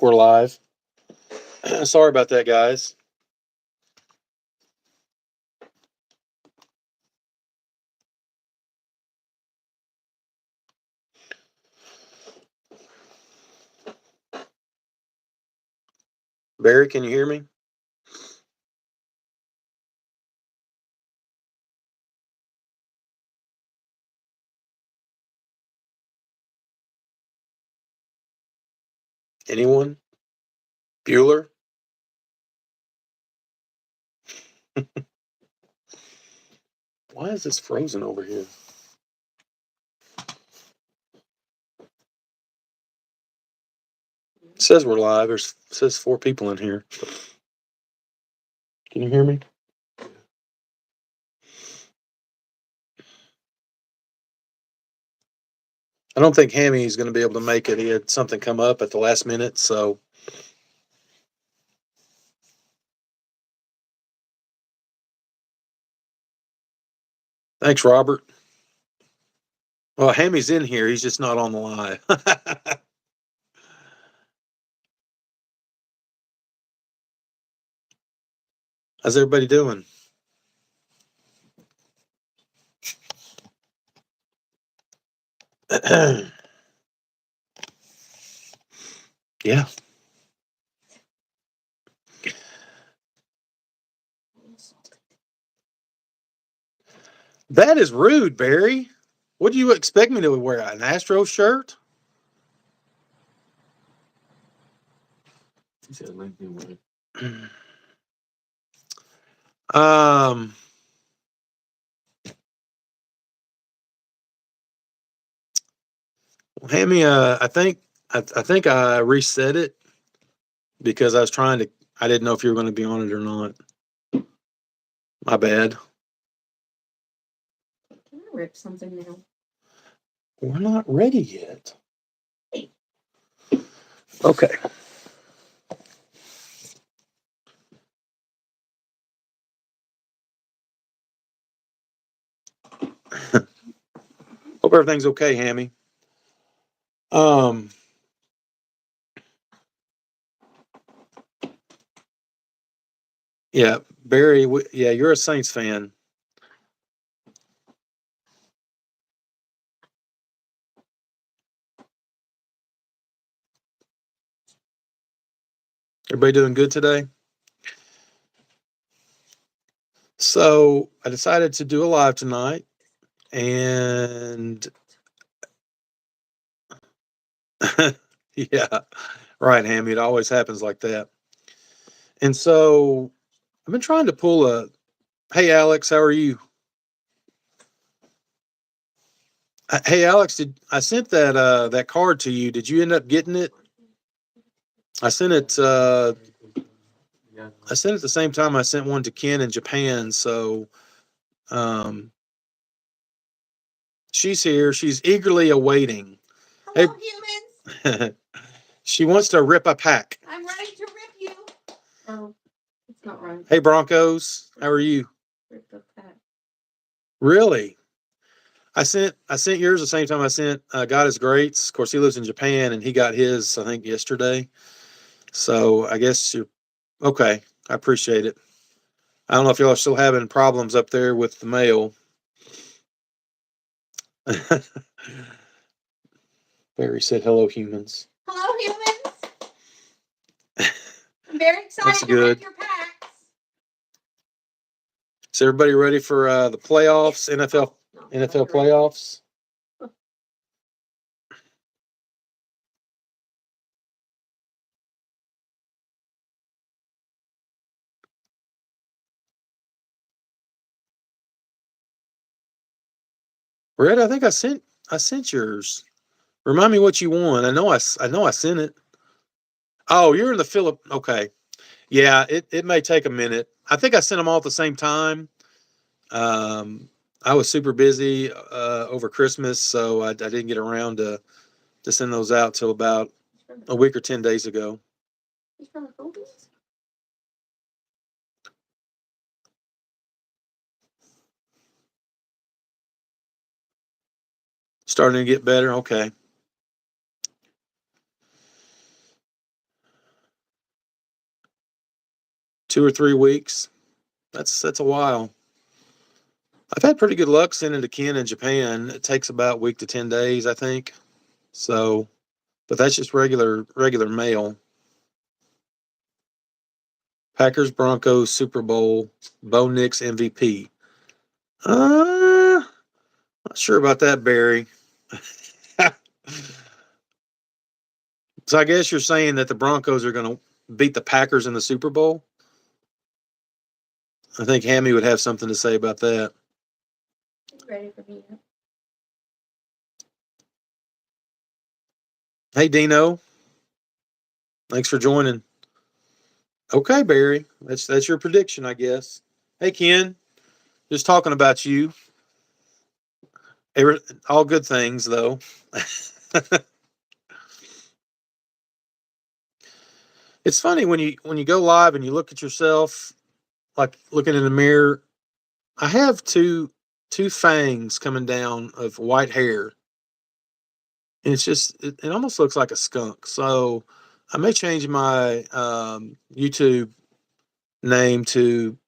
We're live. Sorry about that, guys. Barry, can you hear me? Anyone? Bueller? Why is this frozen over here? It says we're live. It says 4 people in here. Can you hear me? I don't think Hammie is going to be able to make it. He had something come up at the last minute, so. Thanks, Robert. Well, Hammie's in here. He's just not on the live. How's everybody doing? Yeah. That is rude, Barry. What do you expect me to wear? An Astro shirt? Um, Hammy, I think I reset it because I was trying to. I didn't know if you were going to be on it or not. My bad. Can I rip something now? We're not ready yet. Okay. Hope everything's okay, Hammy. Yeah, Barry. Yeah, you're a Saints fan. Everybody doing good today? So I decided to do a live tonight, and yeah, right, Hammy. It always happens like that. And so I've been trying to pull a. Hey, Alex, how are you? Hey, Alex, did I sent that card to you? Did you end up getting it? I sent it. I sent it the same time I sent one to Ken in Japan. So um, she's here. She's eagerly awaiting. Hello, humans. She wants to rip a pack. I'm ready to rip you. Oh, it's not right. Hey, Broncos, how are you? Rip the pack. Really? I sent yours the same time I sent God is Greats. Of course, he lives in Japan, and he got his I think yesterday. So I guess you okay. I appreciate it. I don't know if y'all are still having problems up there with the mail. Barry said, "Hello, humans." Hello, humans. I'm very excited That's to good. rip your packs. Is everybody ready for the playoffs? NFL playoffs. Red, I think I sent yours. Remind me what you want. I know I sent it. Oh, you're in the Philip. Okay, yeah. It may take a minute. I think I sent them all at the same time. Um, I was super busy over Christmas, so I didn't get around to send those out till about a week or 10 days ago. He's from the Philippines? Starting to get better. Okay. 2 or 3 weeks. That's a while. I've had pretty good luck sending to Ken in Japan. It takes about a week to 10 days, I think. So, but that's just regular mail. Packers Broncos Super Bowl. Bo Nix MVP. Not sure about that, Barry. So I guess you're saying that the Broncos are going to beat the Packers in the Super Bowl? I think Hammie would have something to say about that. Ready for me? Hey, Dino. Thanks for joining. Okay, Barry. That's your prediction, I guess. Hey, Ken. Just talking about you. All good things, though. It's funny when you go live and you look at yourself, like looking in the mirror. I have two fangs coming down of white hair, and it's just it almost looks like a skunk. So I may change my YouTube name to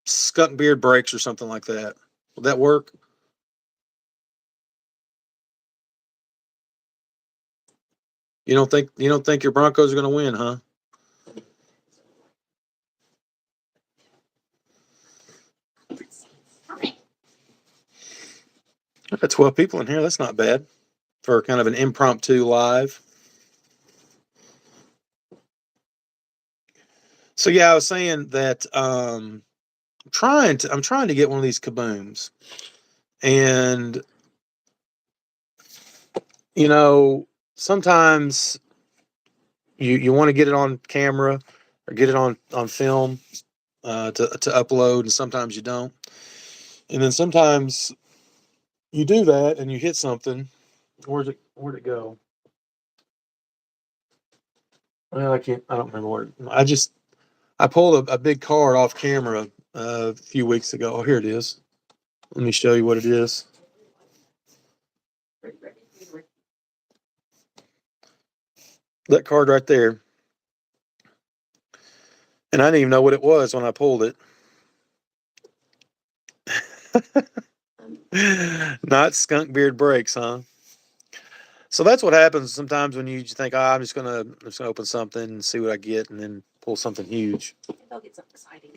Skunk Beard Breaks or something like that. Would that work? You don't think your Broncos are going to win, huh? I've got 12 people in here. That's not bad for kind of an impromptu live. So yeah, I was saying that I'm trying to get one of these kabooms, and sometimes you want to get it on camera or get it on film to upload, and sometimes you don't, and then sometimes you do that and you hit something. Where'd it go? Well, I don't remember where. I pulled a big card off camera a few weeks ago. Oh, here it is. Let me show you what it is. That card right there. And I didn't even know what it was when I pulled it. Not Skunk Beard Breaks, huh? So that's what happens sometimes when you think, I'm just gonna open something and see what I get, and then pull something huge. They'll get something exciting.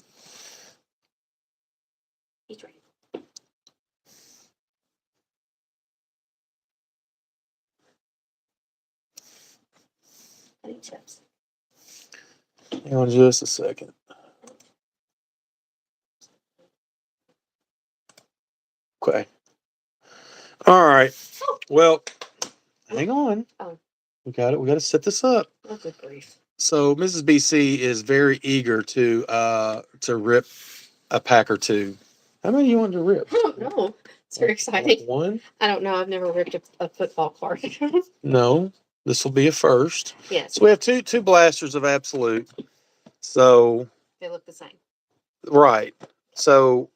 He's ready. I need chips. Hang on just a second. Okay. All right. Well, hang on. Oh. We got it. We got to set this up. Oh, good grief. So Mrs. BC is very eager to rip a pack or two. How many do you want to rip? I don't know. It's very exciting. One? I don't know. I've never ripped a football card. No. This will be a first. Yes. So we have two blasters of Absolute. So They look the same. right. So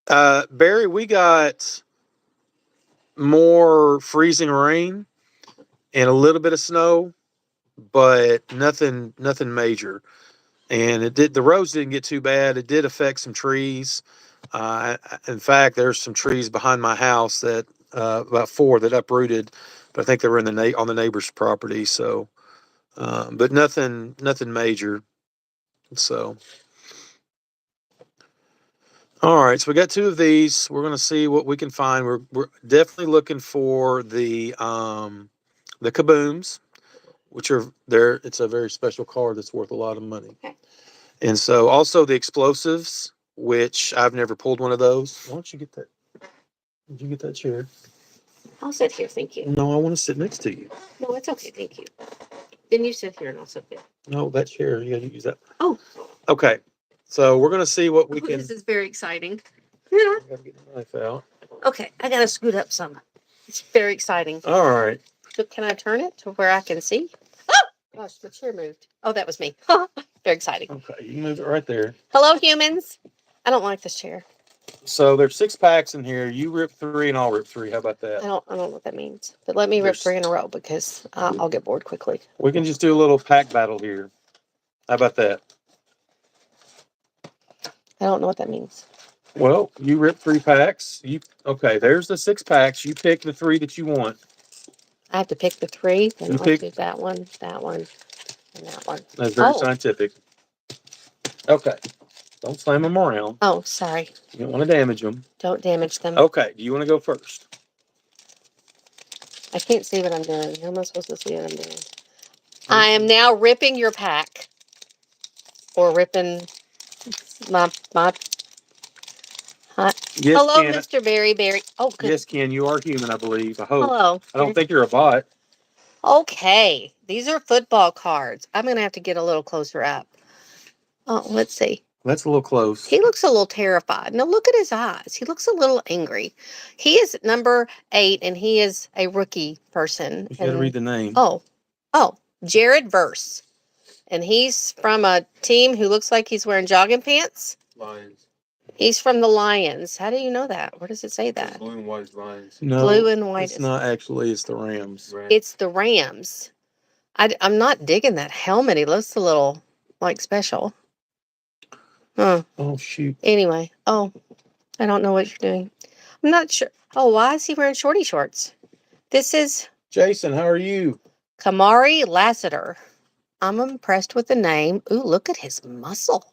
Barry, we got more freezing rain and a little bit of snow, but nothing major. And the roads didn't get too bad. It did affect some trees. In fact, there's some trees behind my house that about 4 that uprooted, but I think they were on the neighbor's property. So, but nothing major. So, all right. So we got 2 of these. We're going to see what we can find. We're definitely looking for the kabooms, which are there. It's a very special card that's worth a lot of money. Okay. And so also the explosives, which I've never pulled one of those. Why don't you get that? Did you get that chair? I'll sit here. Thank you. No, I want to sit next to you. No, it's okay. Thank you. Then you sit here and I'll sit there. No, that chair. You got to use that. Oh. Okay. So we're going to see what we can. This is very exciting. I got to get the knife out. Okay. I got to scoot up some. It's very exciting. All right. So can I turn it to where I can see? Oh, gosh, the chair moved. Oh, that was me. Very exciting. Okay. You can move it right there. Hello, humans. I don't like this chair. So there's 6 packs in here. You rip 3 and I'll rip 3. How about that? I don't know what that means. But let me rip 3 in a row because I'll get bored quickly. We can just do a little pack battle here. How about that? I don't know what that means. Well, you rip 3 packs. Okay? There's the 6 packs. You pick the 3 that you want. I have to pick the 3. Then You I'll pick- do that one, and that one. That's very Oh. scientific. Okay. Don't slam them around. Oh, sorry. You don't want to damage them. Don't damage them. Okay. Do you want to go first? I can't see what I'm doing. How am I supposed to see what I'm doing? I am now ripping your pack. Or ripping my Yes, hello, Ken. Mr. Berry. Oh, good. Yes, Ken. You are human, I believe. I hope. Hello. I don't think you're a bot. Okay. These are football cards. I'm going to have to get a little closer up. Oh, let's see. That's a little close. He looks a little terrified. Now look at his eyes. He looks a little angry. He is number 8, and he is a rookie person. You got to read the name. Oh, Jared Verse. And he's from a team who looks like he's wearing jogging pants. Lions. He's from the Lions. How do you know that? Where does it say that? Blue and white Lions. No, Blue and white. it's not actually. It's the Rams. It's the Rams. I'm not digging that helmet. He looks a little, like, special. Huh. Oh, shoot. Anyway. Oh, I don't know what you're doing. I'm not sure. Oh, why is he wearing shorty shorts? This is Jason, how are you? Kamari Lassiter. I'm impressed with the name. Ooh, look at his muscle.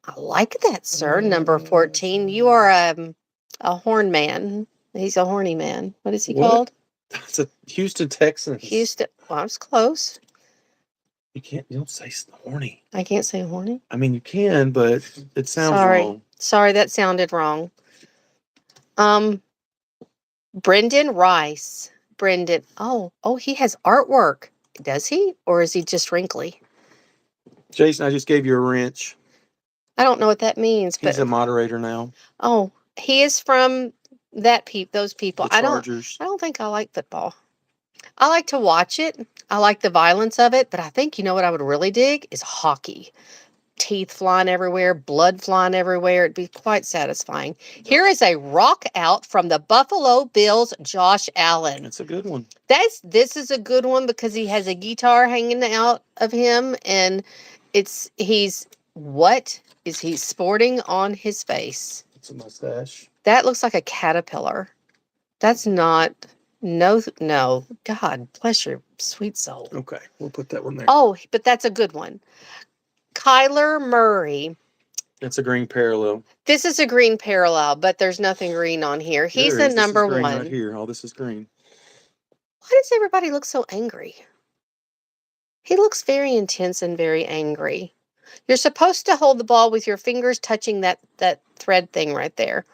I like that, sir. Number 14. You are a horn man. He's a horny man. What is he called? It's a Houston Texans. Houston. Well, I was close. You don't say horny. I can't say horny. I mean, you can, but it sounds wrong. Sorry, that sounded wrong. Brendan Rice. Brendan. Oh, he has artwork. Does he? Or is he just wrinkly? Jason, I just gave you a wrench. I don't know what that means, He's but a moderator now. oh, he is from those people. The Chargers. I don't think I like football. I like to watch it. I like the violence of it, but I think, you know what I would really dig is hockey. Teeth flying everywhere, blood flying everywhere. It'd be quite satisfying. Here is a rock out from the Buffalo Bills, Josh Allen. That's a good one. This is a good one because he has a guitar hanging out of him, and what is he sporting on his face? It's a mustache. That looks like a caterpillar. That's not. No. God bless your sweet soul. Okay, we'll put that one there. Oh, but that's a good one. Kyler Murray. That's a green parallel. This is a green parallel, but there's nothing green on here. He's the number green 1. Right here. All this is green. Why does everybody look so angry? He looks very intense and very angry. You're supposed to hold the ball with your fingers touching that thread thing right there.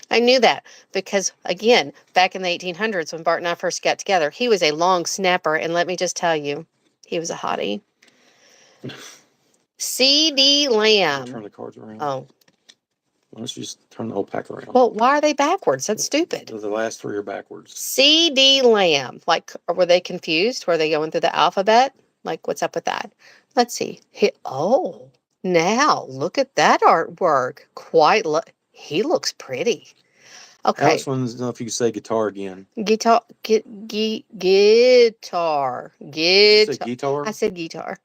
I knew that because, again, back in the 1800s when Bart and I first got together, he was a long snapper, and let me just tell you, he was a hottie. C.D. Lamb. Turn the cards around. Oh. Why don't you just turn the whole pack around? Well, why are they backwards? That's stupid. The last 3 are backwards. C.D. Lamb. Like, were they confused? Were they going through the alphabet? Like, what's up with that? Let's see. Now, look at that artwork. He looks pretty. Okay. Alex wants to know if you can say guitar again. Guitar. Guitar. Did you say guitar? I said guitar.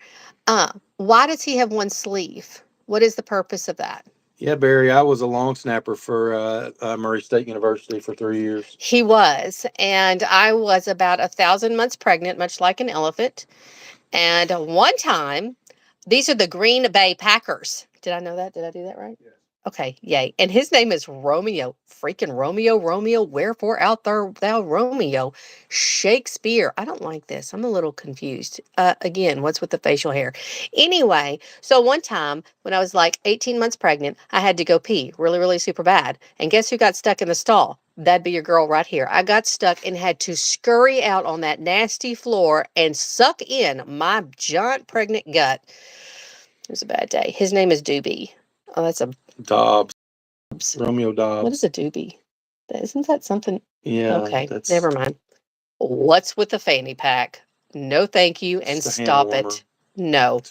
Why does he have one sleeve? What is the purpose of that? Yeah, Barry, I was a long snapper for Murray State University for 3 years. He was, and I was about 1,000 months pregnant, much like an elephant. And one time, these are the Green Bay Packers. Did I know that? Did I do that right? Yes. Okay, yay. And his name is Romeo. Freaking Romeo, wherefore out there thou Romeo? Shakespeare. I don't like this. I'm a little confused. Again, what's with the facial hair? Anyway, so one time when I was like 18 months pregnant, I had to go pee really, really super bad. And guess who got stuck in the stall? That'd be your girl right here. I got stuck and had to scurry out on that nasty floor and suck in my giant pregnant gut. It was a bad day. His name is Doobie. Oh, that's a Dobbs. Romeo Dobbs. What is a doobie? Isn't that something? Yeah. Okay, never mind. What's with the fanny pack? No, thank you, and stop it. No.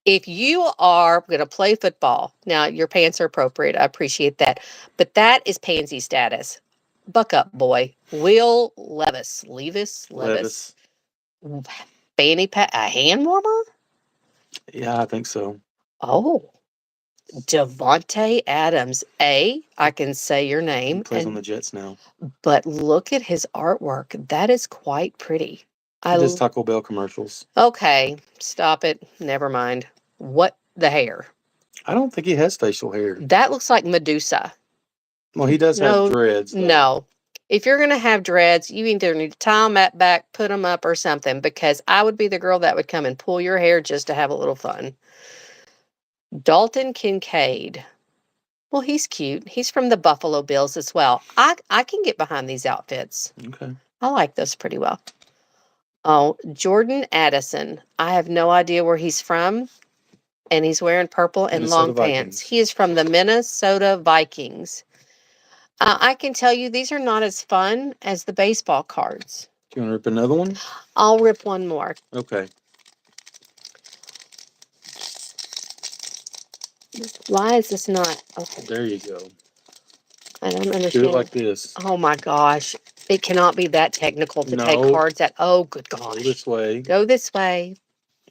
If you are going to play football, now your pants are appropriate. I appreciate that. But that is pansy status. Buck up, boy. Will Levis. Fanny pack. A hand warmer? Yeah, I think so. Oh, Devontae Adams. I can say your He name, plays on the Jets now. but look at his artwork. That is quite pretty. He does Taco Bell commercials. Okay, stop it. Never mind. What the hair? I don't think he has facial hair. That looks like Medusa. Well, he does have dreads, though. No. If you're going to have dreads, you either need to tie them back, put them up, or something, because I would be the girl that would come and pull your hair just to have a little fun. Dalton Kincaid. Well, he's cute. He's from the Buffalo Bills as well. I can get behind these outfits. Okay. I like those pretty well. Oh, Jordan Addison. I have no idea where he's from, and he's wearing purple and Minnesota long Vikings. pants. He is from the Minnesota Vikings. I can tell you these are not as fun as the baseball cards. Do you want to rip another one? I'll rip one more. Okay. Why is this not? Okay. There you go. I don't understand. Do it like this. Oh my gosh. It cannot be that technical to take cards at. Oh, good gosh. Go this way. Go this way.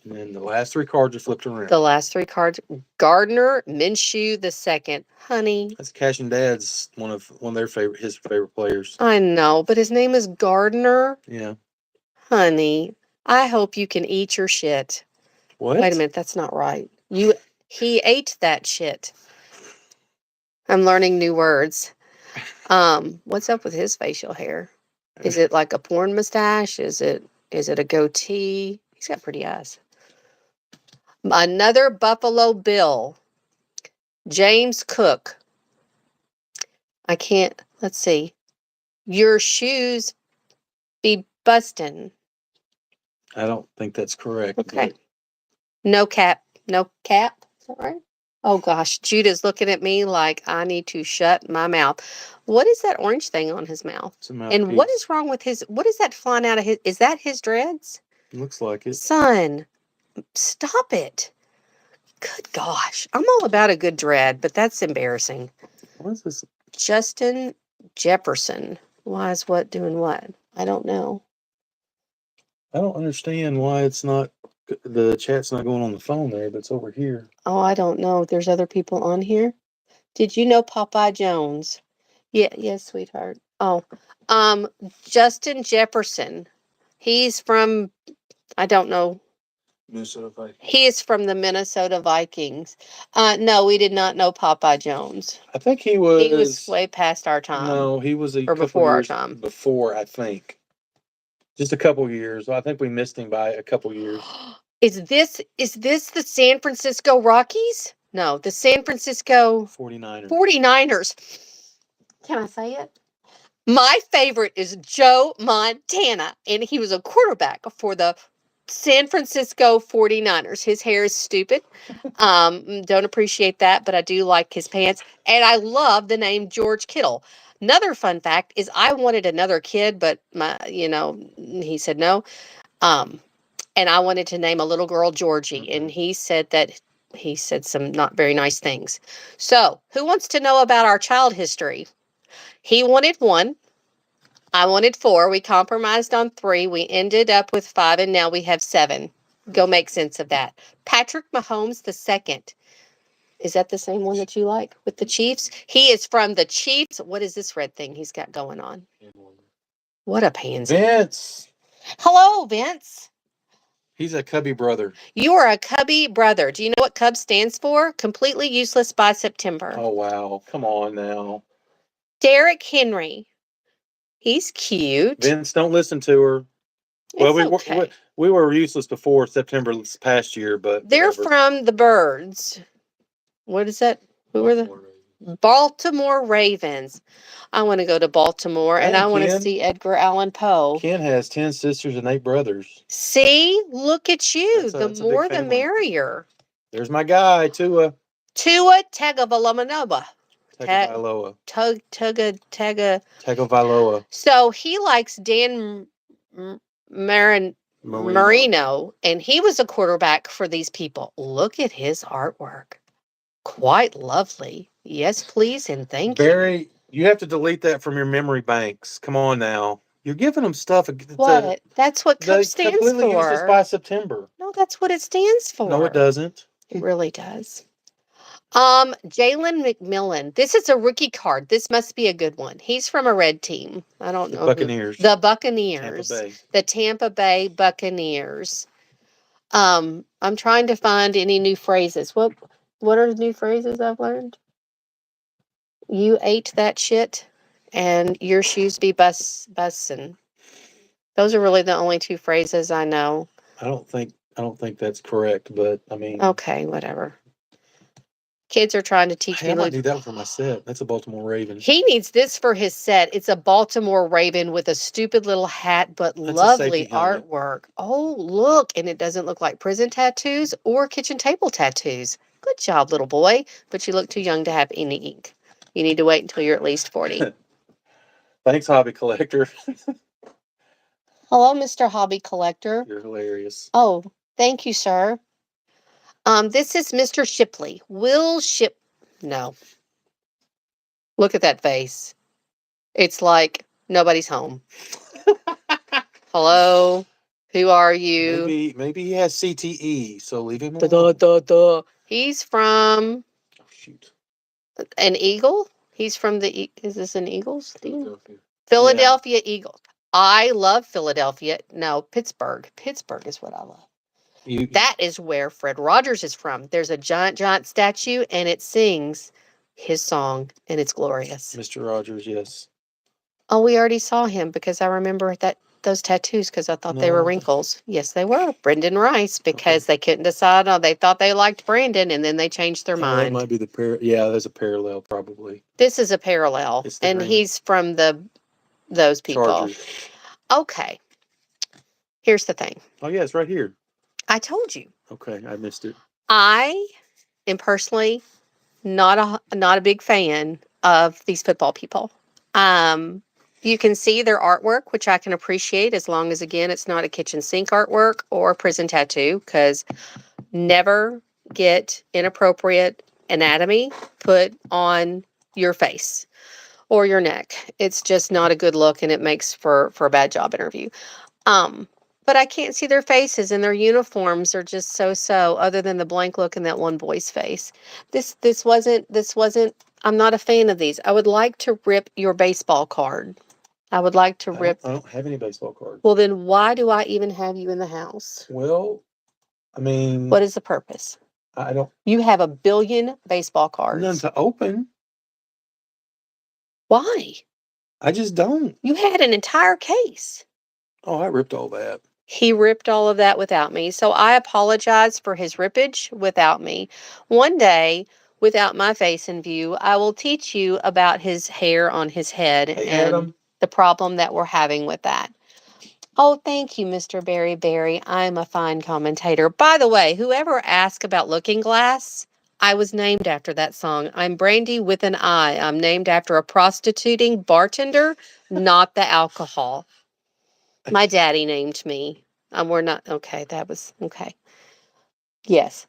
And then the last 3 cards are flipped around. The last 3 cards. Gardner Minshew the second. Honey. That's Cash and Dad's one of their his favorite players. I know, but his name is Gardner. Yeah. Honey, I hope you can eat your shit. What? Wait a minute, that's not right. He ate that shit. I'm learning new words. What's up with his facial hair? Is it like a porn mustache? Is it a goatee? He's got pretty eyes. Another Buffalo Bill. James Cook. I can't, let's see. Your shoes be bustin'. I don't think that's correct. Okay. No cap. No cap. Is that right? Oh gosh, Judah's looking at me like I need to shut my mouth. What is that orange thing on his mouth? And what is wrong with what is that flying out of his, is that his dreads? Looks like it. Son, stop it. Good gosh. I'm all about a good dread, but that's embarrassing. What is this? Justin Jefferson. Why is what doing what? I don't know. I don't understand why it's not, the chat's not going on the phone there, but it's over here. Oh, I don't know. There's other people on here. Did you know Popeye Jones? Yeah, yes, sweetheart. Oh, Justin Jefferson. He's from, I don't know. Minnesota Vikings. He is from the Minnesota Vikings. No, we did not know Popeye Jones. I think he was. He was way past our time. No, he was or before our time. Before, I think. Just a couple years. I think we missed him by a couple years. Is this the San Francisco Rockies? No, the San Francisco 49ers. Can I say it? My favorite is Joe Montana, and he was a quarterback for the San Francisco 49ers. His hair is stupid. Don't appreciate that, but I do like his pants. And I love the name George Kittle. Another fun fact is I wanted another kid, but he said no. And I wanted to name a little girl Georgie, and he said some not very nice things. So, who wants to know about our child history? He wanted 1. I wanted 4. We compromised on 3. We ended up with 5, and now we have 7. Go make sense of that. Patrick Mahomes II. Is that the same one that you like with the Chiefs? He is from the Chiefs. What is this red thing he's got going on? What a pansy. Vince. Hello, Vince. He's a Cubby brother. You are a Cubby brother. Do you know what Cub stands for? Completely useless by September. Oh, wow. Come on now. Derrick Henry. He's cute. Vince, don't listen to her. We were useless before September this past year, but they're from the Birds. What is that? Who were the Baltimore Ravens? I want to go to Baltimore, and I want to see Edgar Allan Poe. Ken has 10 sisters and 8 brothers. See? Look at you. The more the merrier. There's my guy, Tua. Tua Tagovailoa. Tagovailoa. So he likes Dan Marino, and he was a quarterback for these people. Look at his artwork. Quite lovely. Yes, please, and thank you. Barry, you have to delete that from your memory banks. Come on now. You're giving them stuff. What? That's what COPE They stands completely use this by for. September. No, that's what it stands for. No, it doesn't. It really does. Jalen McMillan. This is a rookie card. This must be a good one. He's from a red team. I don't The know Buccaneers. who. The Tampa Buccaneers. Bay. The Tampa Bay Buccaneers. I'm trying to find any new phrases. What are the new phrases I've learned? You ate that shit and your shoes be bussin'. Those are really the only two phrases I know. I don't think that's correct, but I mean, Okay, whatever. Kids are trying to teach hey, I me. might do that for my set. That's a Baltimore Raven. He needs this for his set. It's a Baltimore Raven with a stupid little hat, but That's a lovely safety helmet. artwork. Oh, look. And it doesn't look like prison tattoos or kitchen table tattoos. Good job, little boy. But you look too young to have any ink. You need to wait until you're at least 40. Thanks, hobby collector. Hello, Mr. Hobby Collector. You're hilarious. Oh, thank you, sir. This is Mr. Shipley. No. Look at that face. It's like nobody's home. Hello? Who are you? Maybe he has CTE, so leave him alone. He's from Oh, shoot. an Eagle? He's from is this an Eagles team? Philadelphia. Philadelphia Eagles. I love Philadelphia. No, Pittsburgh. Pittsburgh is what I love. That is where Fred Rogers is from. There's a giant, giant statue, and it sings his song, and it's glorious. Mr. Rogers, yes. Oh, we already saw him because I remember those tattoos because I thought they were wrinkles. Yes, they were. Brendan Rice, because they couldn't decide. Oh, they thought they liked Brandon, and then they changed their mind. That might be the yeah, there's a parallel probably. This is a parallel, and green. he's from those people. Chargers. Okay. Here's the thing. Oh yeah, it's right here. I told you. Okay, I missed it. I am personally not a big fan of these football people. You can see their artwork, which I can appreciate as long as, again, it's not a kitchen sink artwork or a prison tattoo, because never get inappropriate anatomy put on your face or your neck. It's just not a good look, and it makes for a bad job interview. But I can't see their faces, and their uniforms are just so, other than the blank look in that one boy's face. This wasn't, I'm not a fan of these. I would like to rip your baseball card. I would like to rip. I don't have any baseball cards. Well, then why do I even have you in the house? Well, I mean, what is the purpose? I don't. You have 1 billion baseball cards. None to open. Why? I just don't. You had an entire case. Oh, I ripped all that. He ripped all of that without me. So I apologize for his rippage without me. One day, without my face in view, I will teach you about his hair on his head and Adam. the problem that we're having with that. Oh, thank you, Mr. Berry. I'm a fine commentator. By the way, whoever asked about Looking Glass, I was named after that song. I'm Brandy with an I. I'm named after a prostituting bartender, not the alcohol. My daddy named me. We're not, okay, that was, okay. Yes.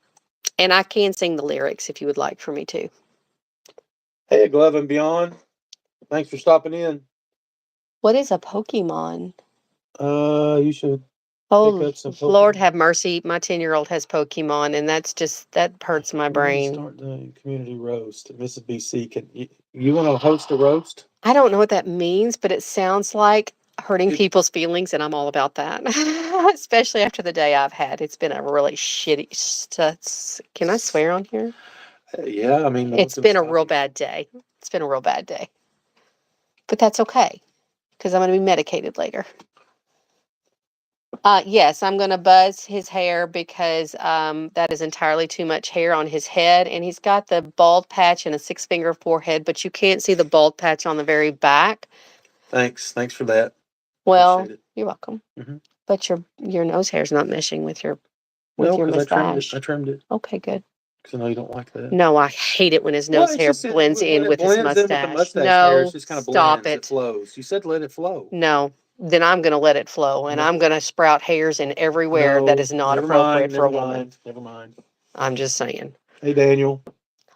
And I can sing the lyrics if you would like for me to. Hey, Glove and Beyond. Thanks for stopping in. What is a Pokemon? You should. Oh, Lord have mercy. My 10-year-old has Pokemon, and that hurts my brain. Start doing community roast. Mrs. BC, can you want to host a roast? I don't know what that means, but it sounds like hurting people's feelings, and I'm all about that. Especially after the day I've had. It's been a really shitty. Can I swear on here? Yeah, I mean, it's been a real bad day. It's been a real bad day. But that's okay, because I'm going to be medicated later. Yes, I'm going to buzz his hair because that is entirely too much hair on his head. And he's got the bald patch and a 6-finger forehead, but you can't see the bald patch on the very back. Thanks for that. Well, you're welcome. Mm-hmm. But your nose hair is not meshing with your mustache. I trimmed it. Okay, good. Because I know you don't like that. No, I hate it when his nose hair blends in with his mustache. No, hair, it just kind of stop blends. it. It flows. You said let it flow. No. Then I'm going to let it flow, and I'm going to sprout hairs in everywhere that is not appropriate for a woman. Never mind. I'm just saying. Hey, Daniel.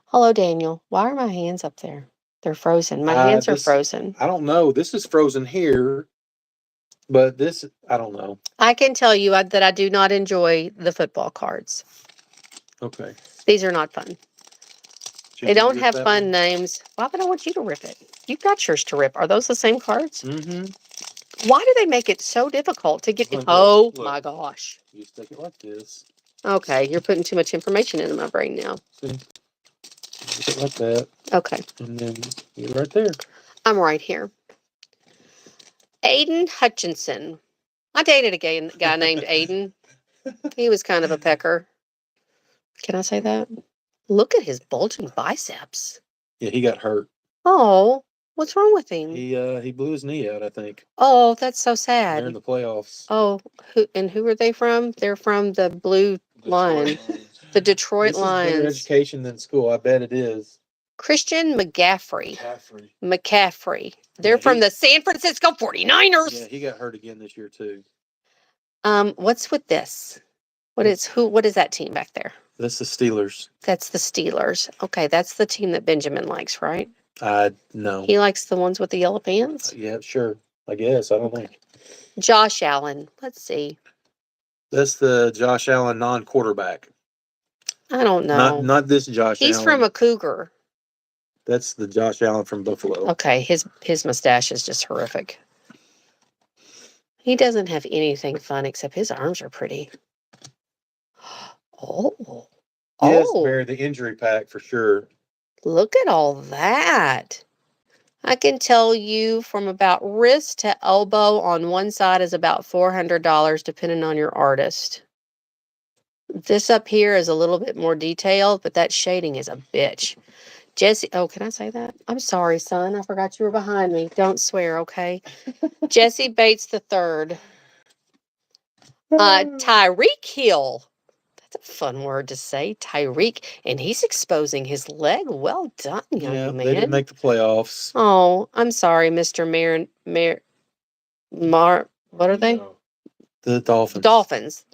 Hello, Daniel. Why are my hands up there? They're frozen. My hands are frozen. I don't know. This is frozen here. But this, I don't know. I can tell you that I do not enjoy the football cards. Okay. These are not fun. Should They we don't rip have that fun one? names. Why would I want you to rip it? You've got yours to rip. Are those the same cards? Mm-hmm. Why do they make it so difficult to get? Look, Oh look. my gosh. You stick it like this. Okay, you're putting too much information into my brain now. See? Stick it like that. Okay. And then you're right there. I'm right here. Aiden Hutchinson. I dated a guy named Aiden. He was kind of a pecker. Can I say that? Look at his bulging biceps. Yeah, he got hurt. Oh, what's wrong with him? He blew his knee out, I think. Oh, that's so They're in sad. the playoffs. Oh, who are they from? They're from the Blue Line. The Detroit This is better Lions. education than school. I bet it is. Christian McCaffrey. They're Yeah, from the San Francisco 49ers. Yeah, he got hurt again this year too. What's with this? What is that team back there? That's the Steelers. That's the Steelers. Okay, that's the team that Benjamin likes, right? No. He likes the ones with the yellow pants? Yeah, sure. I guess. I don't know. Josh Allen. Let's see. That's the Josh Allen non-quarterback. I don't know. Not this Josh He's Allen. from a Cougar. That's the Josh Allen from Buffalo. Okay, his mustache is just horrific. He doesn't have anything fun except his arms are pretty. Oh. Yes, Barry, the injury pack for sure. Look at all that. I can tell you from about wrist to elbow on one side is about $400, depending on your artist. This up here is a little bit more detailed, but that shading is a bitch. Jesse, oh, can I say that? I'm sorry, son. I forgot you were behind me. Don't swear, okay? Jesse Bates the third. Tyreek Hill. That's a fun word to say, Tyreek. And he's exposing his leg. Well done, young man. They didn't make the playoffs. Oh, I'm sorry, Mr. What are they? The Dolphins.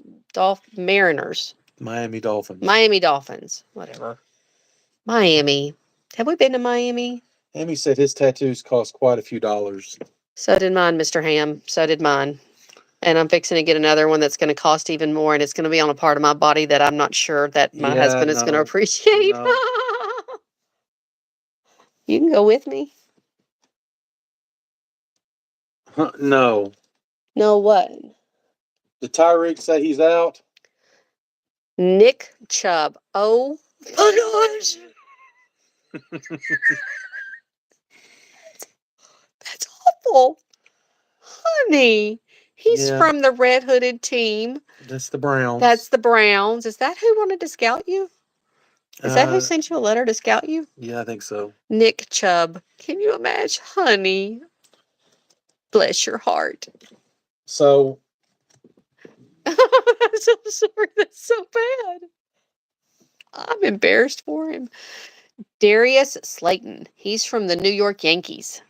Mariners. Miami Dolphins. Miami Dolphins. Whatever. Miami. Have we been to Miami? Hammie said his tattoos cost quite a few dollars. So did mine, Mr. Ham. So did mine. And I'm fixing to get another one that's going to cost even more, and it's going to be on a part of my body that I'm not sure that my husband is going to appreciate. No. You can go with me. No. No, what? Did Tyreek say he's out? Nick Chubb. Oh my gosh. That's awful. Honey. He's from the red hooded team. That's the Browns. That's the Browns. Is that who wanted to scout you? Is that who sent you a letter to scout you? Yeah, I think so. Nick Chubb. Can you imagine? Honey. Bless your heart. So. I'm so sorry. That's so bad. I'm embarrassed for him. Darius Slayton. He's from the New York Yankees.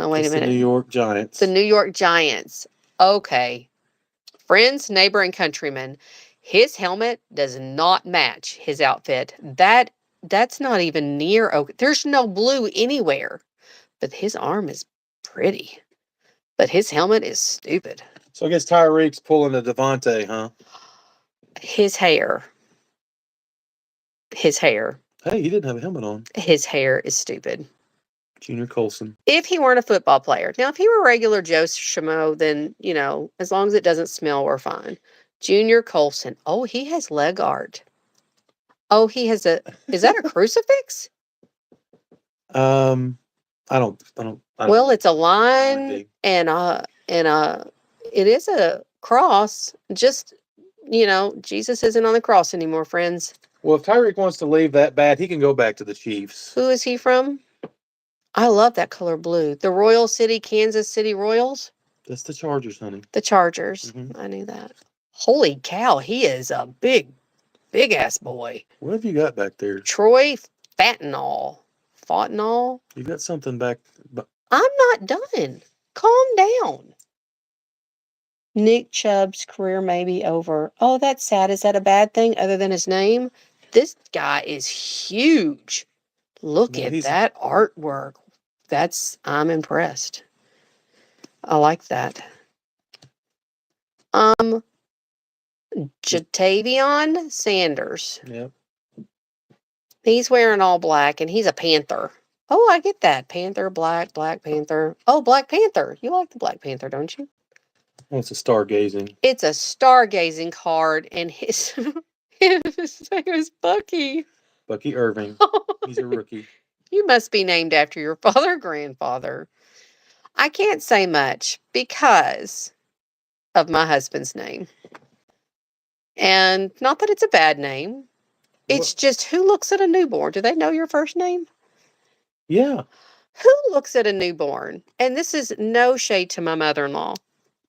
Oh, wait a minute. The New York Giants. The New York Giants. Okay. Friends, neighbor, and countryman. His helmet does not match his outfit. That's not even near okay. There's no blue anywhere. But his arm is pretty. But his helmet is stupid. So I guess Tyreek's pulling a Devontae, huh? His hair. Hey, he didn't have a helmet on. His hair is stupid. Junior Colson. If he weren't a football player. Now, if he were a regular Joe Schmo, then, as long as it doesn't smell, we're fine. Junior Colson. Oh, he has leg art. Oh, he has is that a crucifix? I don't. Well, it's a line and it is a cross. Just, Jesus isn't on the cross anymore, friends. Well, if Tyreek wants to leave that bad, he can go back to the Chiefs. Who is he from? I love that color blue. The Royal City, Kansas City Royals? That's the Chargers, honey. The Chargers. Mm-hmm. I knew that. Holy cow, he is a big ass boy. What have you got back there? Troy Fatanol. You got something back. I'm not done. Calm down. Nick Chubb's career may be over. Oh, that's sad. Is that a bad thing other than his name? This guy is huge. Look at that artwork. I'm impressed. I like that. Jatavion Sanders. Yep. He's wearing all black, and he's a Panther. Oh, I get that. Panther, Black Panther. Oh, Black Panther. You like the Black Panther, don't you? Well, it's a stargazing. It's a stargazing card, and his name is Bucky. Bucky Irving. He's a rookie. You must be named after your father or grandfather. I can't say much because of my husband's name. And not that it's a bad name. It's just who looks at a newborn? Do they know your first name? Yeah. Who looks at a newborn? And this is no shade to my mother-in-law,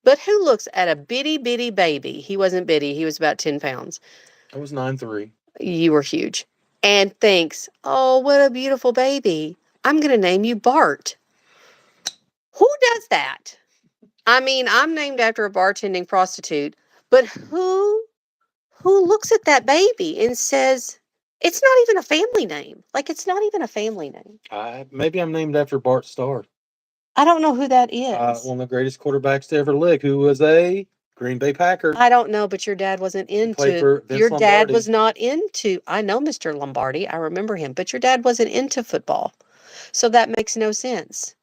but who looks at a bitty, bitty baby? He wasn't bitty. He was about 10 pounds. I was 9'3". You were huge. And thinks, oh, what a beautiful baby. I'm going to name you Bart. Who does that? I mean, I'm named after a bartending prostitute, but who looks at that baby and says, it's not even a family name. Like, it's not even a family name. Maybe I'm named after Bart Starr. I don't know who that is. One of the greatest quarterbacks to ever live, who was a Green Bay Packer. I don't know, but your dad wasn't Played for Vince your dad Lombardi. was not into, I know Mr. Lombardi, I remember him, but your dad wasn't into football. So that makes no sense.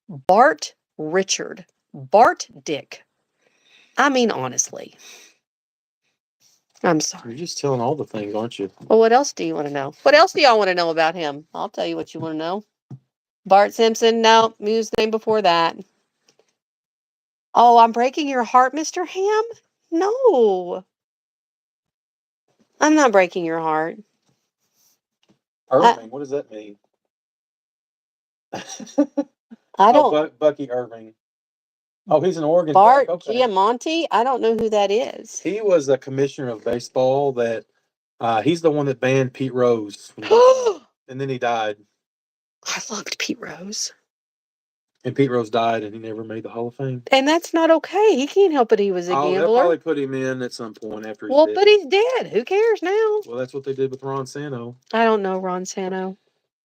Bart Richard. Bart Dick. I mean, honestly. I'm sorry. You're just telling all the things, aren't you? Well, what else do you want to know? What else do y'all want to know about him? I'll tell you what you want to know. Bart Simpson, no, he was the name before that. Oh, I'm breaking your heart, Mr. Ham? No. I'm not breaking your heart. Irving, what does that mean? I don't. Bucky Irving. Oh, he's an Oregon. Bart Okay. Giamonte? I don't know who that is. He was the commissioner of baseball that he's the one that banned Pete Rose. And then he died. I loved Pete Rose. And Pete Rose died and he never made the Hall of Fame. And that's not okay. He can't help it he was a gambler. They'll probably put him in at some point after he's dead. But he's dead. Who cares now? Well, that's what they did with Ron Santo. I don't know Ron Santo.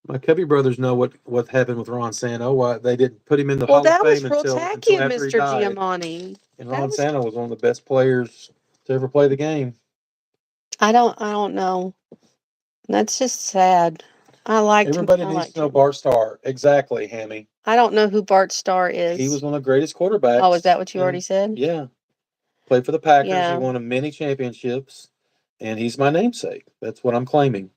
My Cubby brothers know what happened with Ron Santo. Why they didn't put him in the Hall of Fame until after Mr. he died. Giamatti. And Ron Santo was one of the best players to ever play the game. I don't know. That's just sad. I liked him. Everybody needs to know Bart Starr. Exactly, Hammie. I don't know who Bart Starr is. He was one of the greatest quarterbacks. Oh, is that what you already said? Yeah. Played for the Packers. Yeah. He won many championships. And he's my namesake. That's what I'm claiming.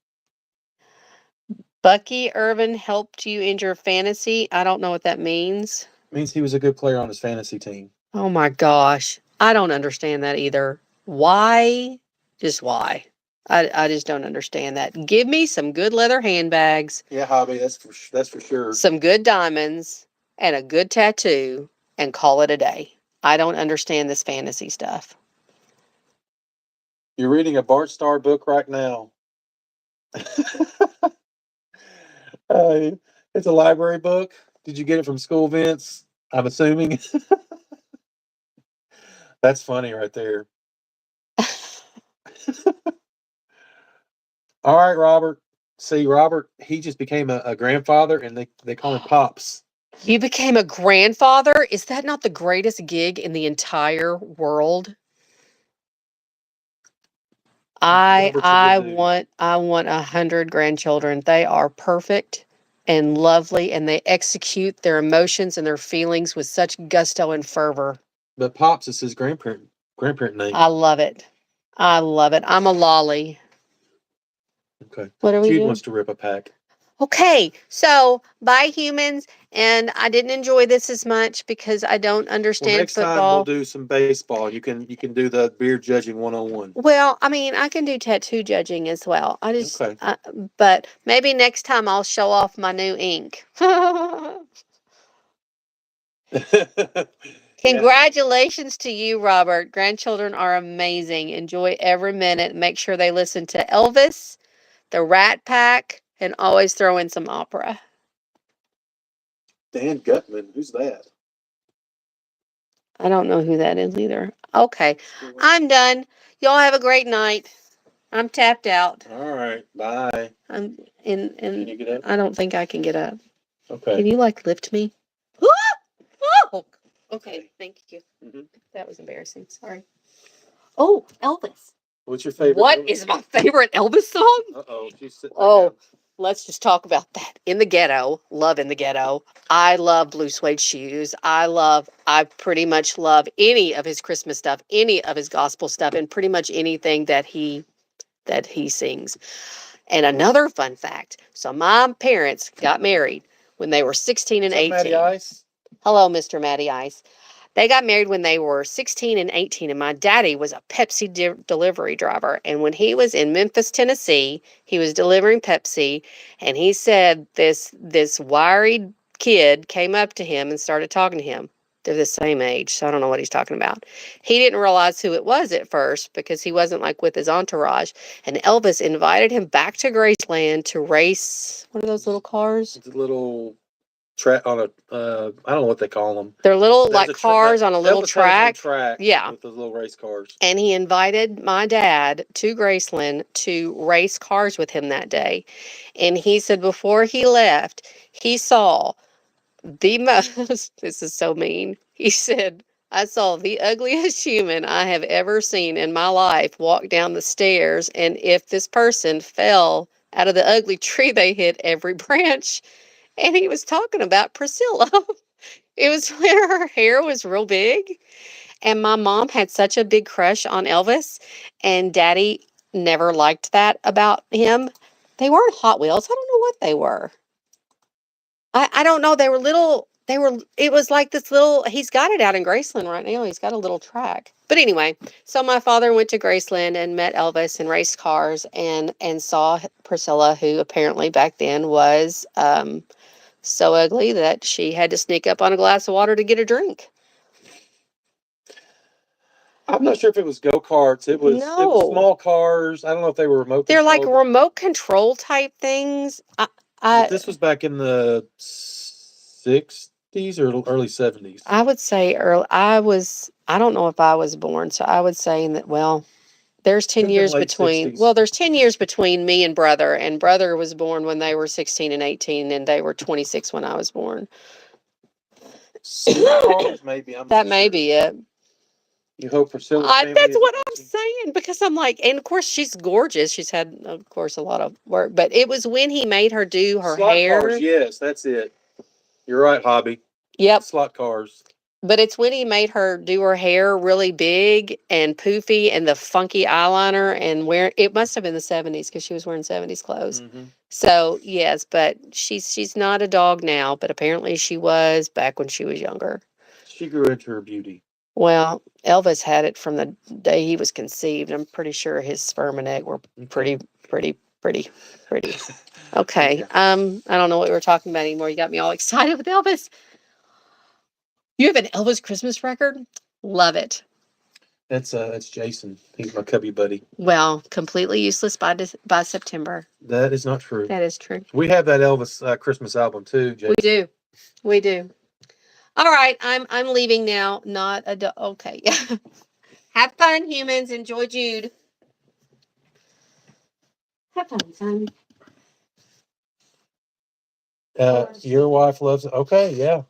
Bucky Irvin helped you in your fantasy. I don't know what that means. It means he was a good player on his fantasy team. Oh my gosh. I don't understand that either. Why? Just why? I just don't understand that. Give me some good leather handbags. Yeah, hobby. That's for sure. Some good diamonds and a good tattoo and call it a day. I don't understand this fantasy stuff. You're reading a Bart Starr book right now. It's a library book. Did you get it from school, Vince? I'm assuming. That's funny right there. All right, Robert. See, Robert, he just became a grandfather, and they call him Pops. You became a grandfather? Is that not the greatest gig in the entire world? I want 100 grandchildren. They are perfect and lovely, and they execute their emotions and their feelings with such gusto and fervor. But Pops is his grandparent name. I love it. I'm a lolly. Okay. What are we Jude doing? wants to rip a pack. Okay, so bye humans, and I didn't enjoy this as much because I don't understand football. Next time we'll do some baseball. You can do the beer judging 101. Well, I mean, I can do tattoo judging as well. But maybe next time I'll show off my new ink. Congratulations to you, Robert. Grandchildren are amazing. Enjoy every minute. Make sure they listen to Elvis, the Rat Pack, and always throw in some opera. Dan Gutman, who's that? I don't know who that is either. Okay, I'm done. Y'all have a great night. I'm tapped out. All right, bye. Can you get up? I don't think I can get up. Okay. Can you lift me? Oh, okay. Thank you. Mm-hmm. That was embarrassing. Sorry. Oh, Elvis. What's your favorite? What is my favorite Elvis song? Uh-oh, she's sitting Oh, let's just talk about that. In the Ghetto, love In the Ghetto. I love Blue Suede Shoes. I pretty much love any of his Christmas stuff, any of his gospel stuff, and pretty much anything that he sings. And another fun fact. So my parents got married when they were 16 and 18. Matty Ice? Hello, Mr. Matty Ice. They got married when they were 16 and 18, and my daddy was a Pepsi delivery driver. And when he was in Memphis, Tennessee, he was delivering Pepsi, and he said this wiry kid came up to him and started talking to him. They're the same age, so I don't know what he's talking about. He didn't realize who it was at first because he wasn't like with his entourage. And Elvis invited him back to Graceland to race. What are those little cars? It's a little track on a I don't know what they call them. They're little like cars on a little track. Yeah. With those little race cars. And he invited my dad to Graceland to race cars with him that day. And he said before he left, he saw the most, this is so mean. He said, I saw the ugliest human I have ever seen in my life walk down the stairs. And if this person fell out of the ugly tree, they hit every branch. And he was talking about Priscilla. It was when her hair was real big. And my mom had such a big crush on Elvis. And daddy never liked that about him. They weren't Hot Wheels. I don't know what they were. I don't know. They were little, it was like this little, he's got it out in Graceland right now. He's got a little track. But anyway, so my father went to Graceland and met Elvis and raced cars and saw Priscilla, who apparently back then was so ugly that she had to sneak up on a glass of water to get a drink. I'm not sure if it was go-karts. It was small cars. I don't know if they were remote They're controlled. like remote control type things. But this was back in the 60s or early 70s. I would say early. I don't know if I was born, so I would say that, well, there's 10 years between. 60s. Well, there's 10 years between me and brother was born when they were 16 and 18, and they were 26 when I was born. Cars, maybe. That may be it. You hope Priscilla's family That's is what I'm watching. saying, because I'm like, and of course she's gorgeous. She's had, of course, a lot of work, but it was when he made her do her Slot hair. Cars, yes, that's it. You're right, Hobby. Yep. Slot cars. But it's when he made her do her hair really big and poofy and the funky eyeliner and wear it must have been the 70s because she was wearing 70s clothes. Mm-hmm. So yes, but she's not a dog now, but apparently she was back when she was younger. She grew into her beauty. Well, Elvis had it from the day he was conceived. I'm pretty sure his sperm and egg were pretty. Okay. I don't know what we were talking about anymore. You got me all excited with Elvis. You have an Elvis Christmas record? Love it. That's Jason. He's my cubby buddy. Well, completely useless by September. That is not true. That is true. We have that Elvis Christmas album too, Jason. We do. All right, I'm leaving now. Not a okay. Have fun, humans. Enjoy Jude. Have fun, son. Your wife loves it. Okay, yeah.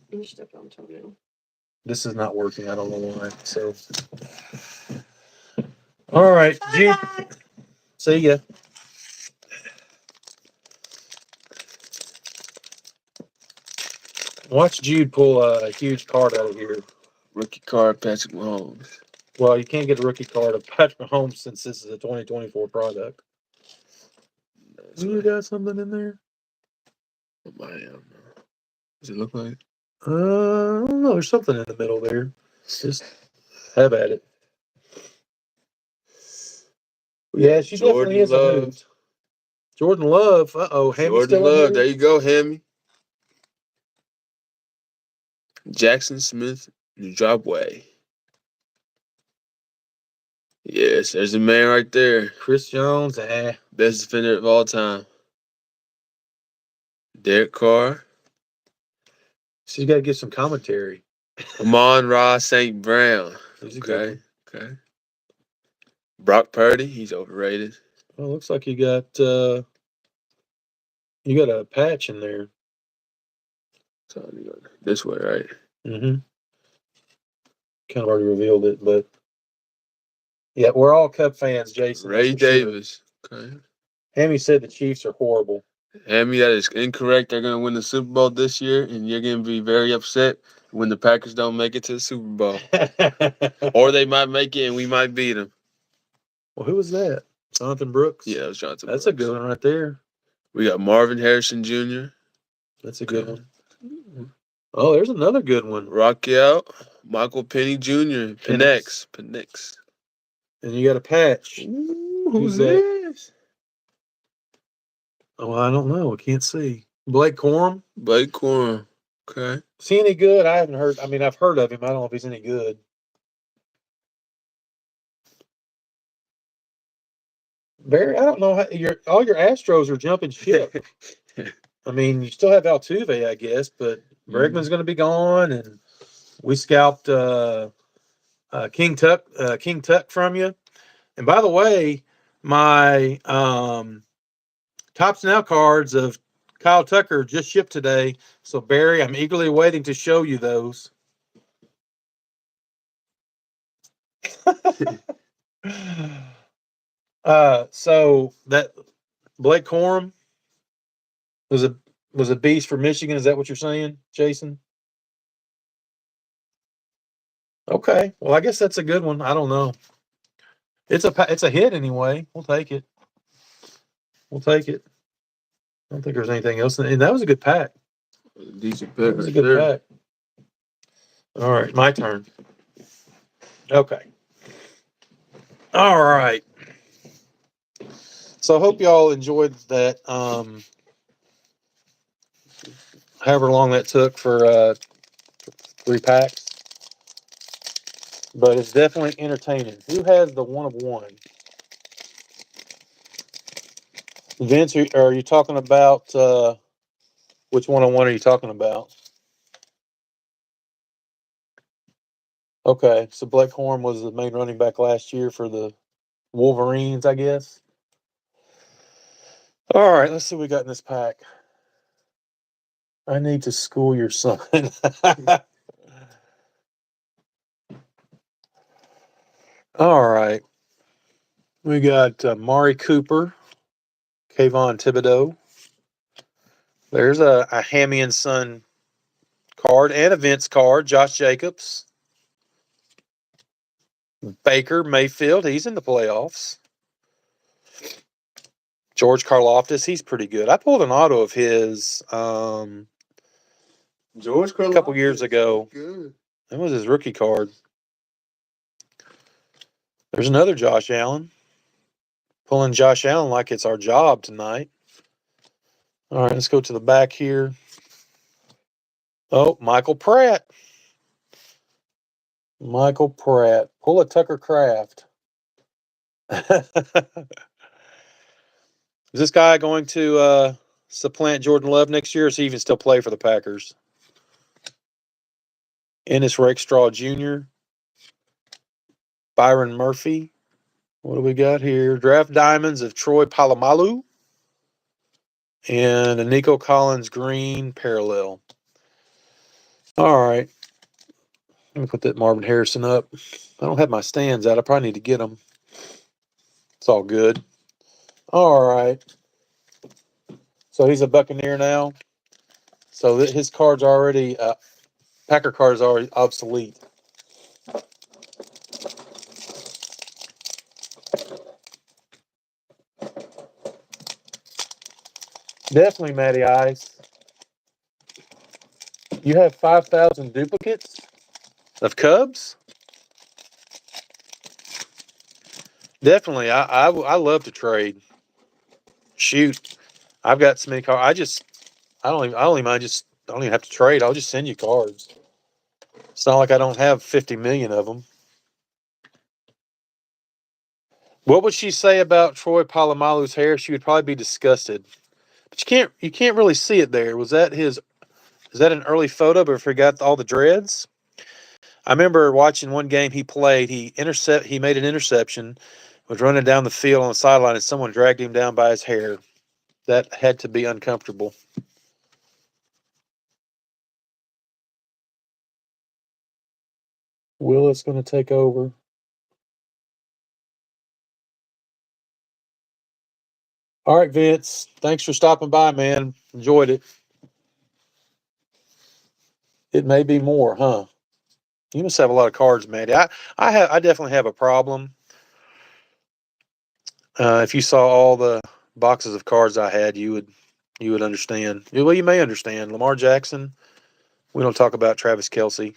You're stuck on toenail. This is not working. I don't know why. So, all right, Jude. See ya. Watch Jude pull a huge card out of here. Rookie card, Patrick Mahomes. Well, you can't get a rookie card of Patrick Mahomes since this is a 2024 product. You got something in there? Does it look like? I don't know. There's something in the middle there. Just have at it. Yeah, she definitely is moved. Jordan Love. Uh-oh. Hammie still Love. There you go, Hammie. Jackson Smith, New Dropway. Yes, there's a man right there. Chris Jones. Best defender of all time. Derek Carr. She's got to get some commentary. Amon-Ra St. Brown. Okay. Brock Purdy, he's overrated. Well, looks like you got a patch in there. So you go this way, right? Mm-hmm. Kind of already revealed it, but Yeah, we're all Cub fans, Jason. Ray that's for sure. Davis. Okay. Hammie said the Chiefs are horrible. Hammie, that is incorrect. They're going to win the Super Bowl this year, and you're going to be very upset when the Packers don't make it to the Super Bowl. Or they might make it, and we might beat them. Well, who was that? Jonathan Brooks? Yeah, it was Jonathan That's Brooks. a good one right there. We got Marvin Harrison Jr. That's a good one. Oh, there's another good one. Raquel, Michael Penny Jr. Penix. And you got a patch. Ooh, Who's this? Oh, I don't know. I can't see. Blake Corum. Blake Corum. Okay. Is he any good? I haven't heard. I mean, I've heard of him. I don't know if he's any good. Barry, I don't know how all your Astros are jumping ship. I mean, you still have Altuve, I guess, but Bregman's going to be gone, and we scalped King Tuck from you. And by the way, my Tops Now cards of Kyle Tucker just shipped today. So Barry, I'm eagerly waiting to show you those. So that Blake Corum was a beast for Michigan. Is that what you're saying, Jason? Okay. Well, I guess that's a good one. I don't know. It's a hit anyway. We'll take it. We'll take it. I don't think there's anything else. And that was a good pack. Decent That pick. was a good pack. All right, my turn. Okay. All right. So I hope y'all enjoyed that. However long that took for 3 packs, but it's definitely entertaining. Who has the 1 of 1? Vince, are you talking about which 1 of 1 are you talking about? Okay, so Blake Corum was the main running back last year for the Wolverines, I guess. All right, let's see what we got in this pack. I need to school your son. All right. We got Mari Cooper, Kayvon Thibodeau. There's a Hammie and Son card and a Vince card. Josh Jacobs. Baker Mayfield, he's in the playoffs. George Karlaftis, he's pretty good. I pulled an auto of his George Karlaftis a couple years ago. Good. That was his rookie card. There's another Josh Allen. Pulling Josh Allen like it's our job tonight. All right, let's go to the back here. Oh, Michael Pratt. Michael Pratt. Pull a Tucker Kraft. Is this guy going to supplant Jordan Love next year, or does he even still play for the Packers? Ennis Rakestraw Jr., Byron Murphy. What do we got here? Draft Diamonds of Troy Polamalu and a Nico Collins Green Parallel. All right. Let me put that Marvin Harrison up. I don't have my stands out. I probably need to get them. It's all good. All right. So he's a Buccaneer now. So his card's already, Packer card is already obsolete. Definitely, Matty Ice. You have 5,000 duplicates of Cubs? Definitely. I love to trade. Shoot. I've got so many cards. I don't even have to trade. I'll just send you cards. It's not like I don't have 50 million of them. What would she say about Troy Polamalu's hair? She would probably be disgusted. But you can't really see it there. Is that an early photo but forgot all the dreads? I remember watching one game he played. He made an interception, was running down the field on the sideline, and someone dragged him down by his hair. That had to be uncomfortable. Willis going to take over. All right, Vince. Thanks for stopping by, man. Enjoyed it. It may be more, huh? You must have a lot of cards, Maddie. I definitely have a problem. If you saw all the boxes of cards I had, you would understand. Well, you may understand. Lamar Jackson. We don't talk about Travis Kelce.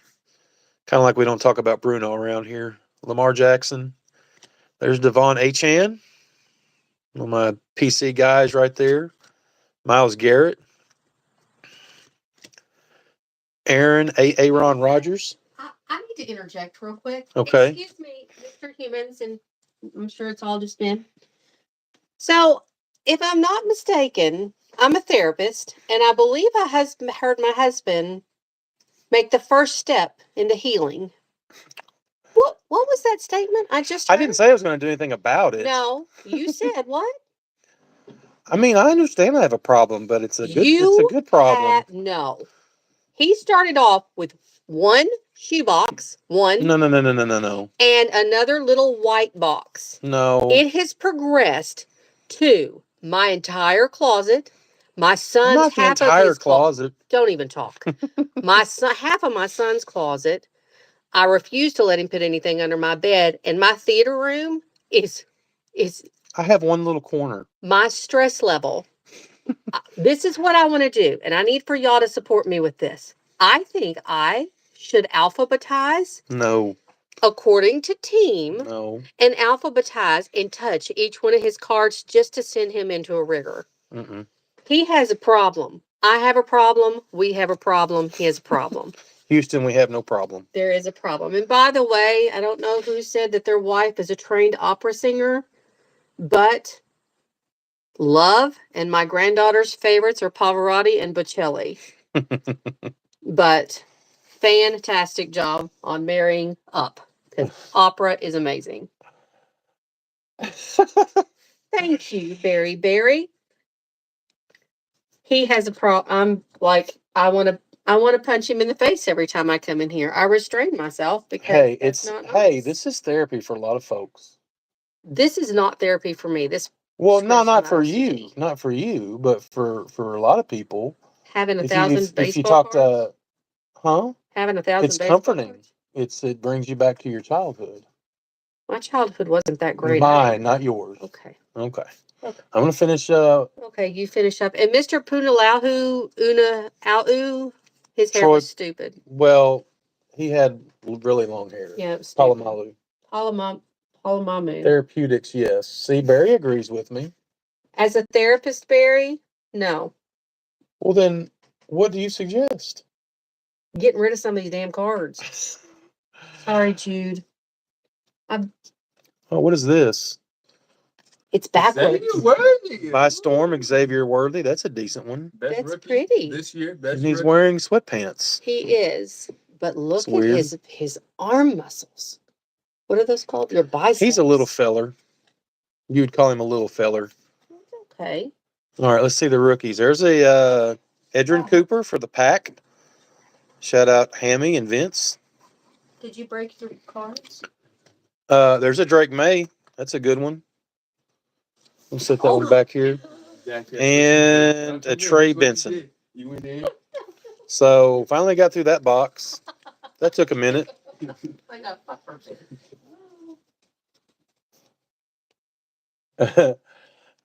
Kind of like we don't talk about Bruno around here. Lamar Jackson. There's Devon Achane. One of my PC guys right there. Myles Garrett. Aaron Rodgers. I need to interject real quick. Okay. Excuse me, Mr. Humans, and I'm sure it's all just men. So, if I'm not mistaken, I'm a therapist, and I believe I has heard my husband make the first step into healing. What was that statement I just heard? I didn't say I was going to do anything about it. No, you said what? I mean, I understand I have a problem, but it's a good problem. No. He started off with one shoebox, No. and another little white box. No. It has progressed to my entire closet, my son's Not the half of entire his closet. Don't even talk. My son, half of my son's closet. I refuse to let him put anything under my bed, and my theater room is I have one little corner. my stress level. This is what I want to do, and I need for y'all to support me with this. I think I should alphabetize No. according to team No. and alphabetize and touch each one of his cards just to send him into a rigor. Mm-mm. He has a problem. I have a problem. We have a problem. He has a problem. Houston, we have no problem. There is a problem. And by the way, I don't know who said that their wife is a trained opera singer, but Love and my granddaughter's favorites are Pavarotti and Bocelli. But fantastic job on marrying up, because opera is amazing. Thank you, Barry. He has a problem. I'm like, I want to punch him in the face every time I come in here. I restrain myself because Hey, that's not nice. this is therapy for a lot of folks. This is not therapy for me. Well, no, scratches not my for OCD. you, not for you, but for a lot of people. Having If 1,000 you baseball talk cards. to, Having 1,000 it's baseball comforting. cards. It brings you back to your childhood. My childhood wasn't that great. Mine, not yours. Okay. Okay. I'm gonna finish. Okay, you finish up. And Mr. Una his hair Troy- was stupid. Well, he had really long hair. Yeah, it was stupid. Palamalu. Therapeutics, yes. See, Barry agrees with me. As a therapist, Barry, no. Well, then, what do you suggest? Getting rid of some of these damn cards. Sorry, Jude. Oh, what is this? It's backwards. Xavier Worthy. By Storm, Xavier Worthy. That's a decent one. Best That's rookie pretty. this year. And he's wearing sweatpants. He is. But look It's at weird. his arm muscles. What are those called? Your biceps. He's a little feller. You would call him a little feller. Okay. All right, let's see the rookies. There's a Edrin Cooper for the Pack. Shout out Hammie and Vince. Did you break your cards? There's a Drake May. That's a good one. We'll set that one back here. And a Trey Benson. You went in. So finally got through that box. That took a minute. I know.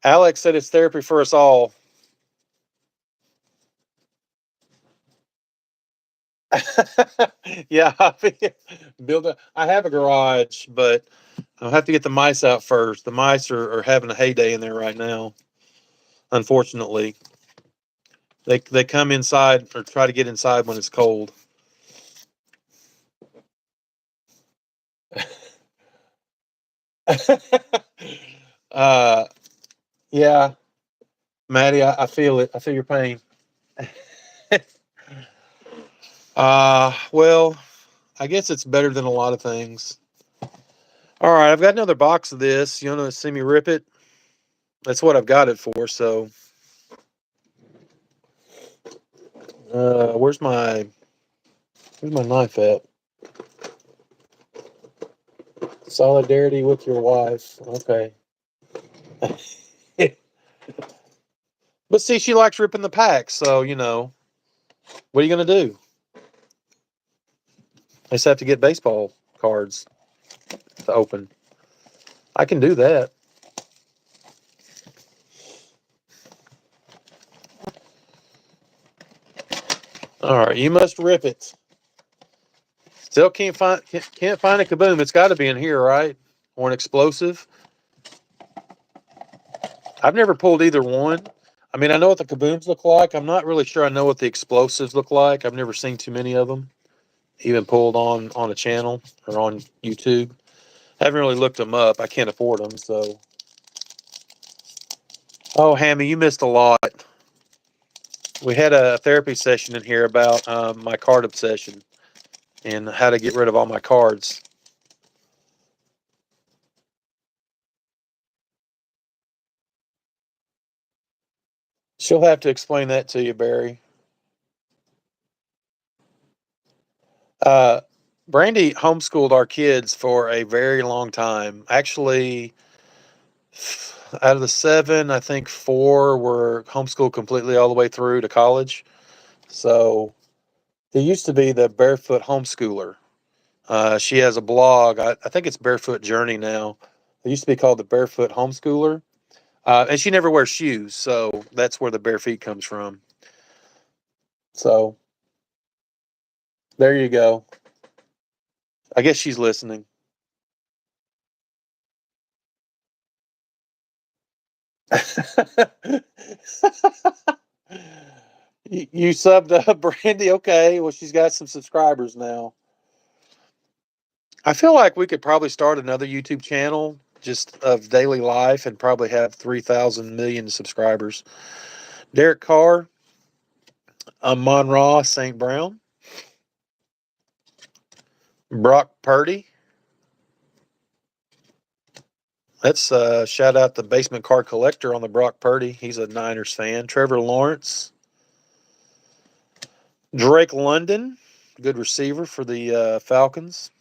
Alex said it's therapy for us all. Yeah, I have a garage, but I'll have to get the mice out first. The mice are having a heyday in there right now. Unfortunately, they come inside or try to get inside when it's cold. Yeah, Maddie, I feel it. I feel your pain. Well, I guess it's better than a lot of things. All right, I've got another box of this. You want to see me rip it? That's what I've got it for. So, where's my knife at? Solidarity with your wife. Okay. But see, she likes ripping the packs, so what are you gonna do? I just have to get baseball cards to open. I can do that. All right, you must rip it. Still can't find a Kaboom. It's got to be in here, right? Or an explosive. I've never pulled either one. I mean, I know what the Kabooms look like. I'm not really sure I know what the explosives look like. I've never seen too many of them, even pulled on a channel or on YouTube. I haven't really looked them up. I can't afford them, so. Oh, Hammie, you missed a lot. We had a therapy session in here about my card obsession and how to get rid of all my cards. She'll have to explain that to you, Barry. Brandy homeschooled our kids for a very long time. Actually, out of the 7, I think 4 were homeschooled completely all the way through to college. So it used to be the Barefoot Homeschooler. She has a blog. I think it's Barefoot Journey now. It used to be called the Barefoot Homeschooler. And she never wears shoes, so that's where the bare feet comes from. So there you go. I guess she's listening. You subbed up Brandy. Okay, well, she's got some subscribers now. I feel like we could probably start another YouTube channel just of daily life and probably have 3,000 million subscribers. Derek Carr, Amon Ra St. Brown, Brock Purdy. Let's shout out the Basement Card Collector on the Brock Purdy. He's a Niners fan. Trevor Lawrence. Drake London, good receiver for the Falcons.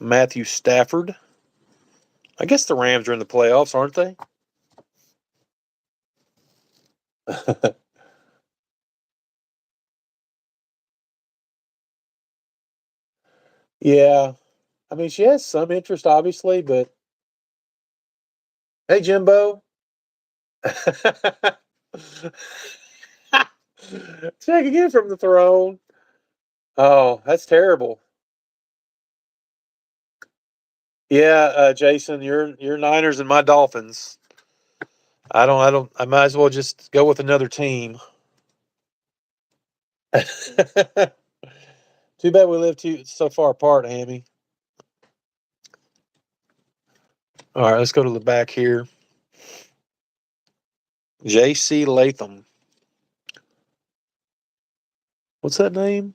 Matthew Stafford. I guess the Rams are in the playoffs, aren't they? Yeah. I mean, she has some interest, obviously, but hey, Jimbo. Check again from the throne. Oh, that's terrible. Yeah, Jason, you're Niners and my Dolphins. I might as well just go with another team. Too bad we live so far apart, Hammie. All right, let's go to the back here. J.C. Latham. What's that name?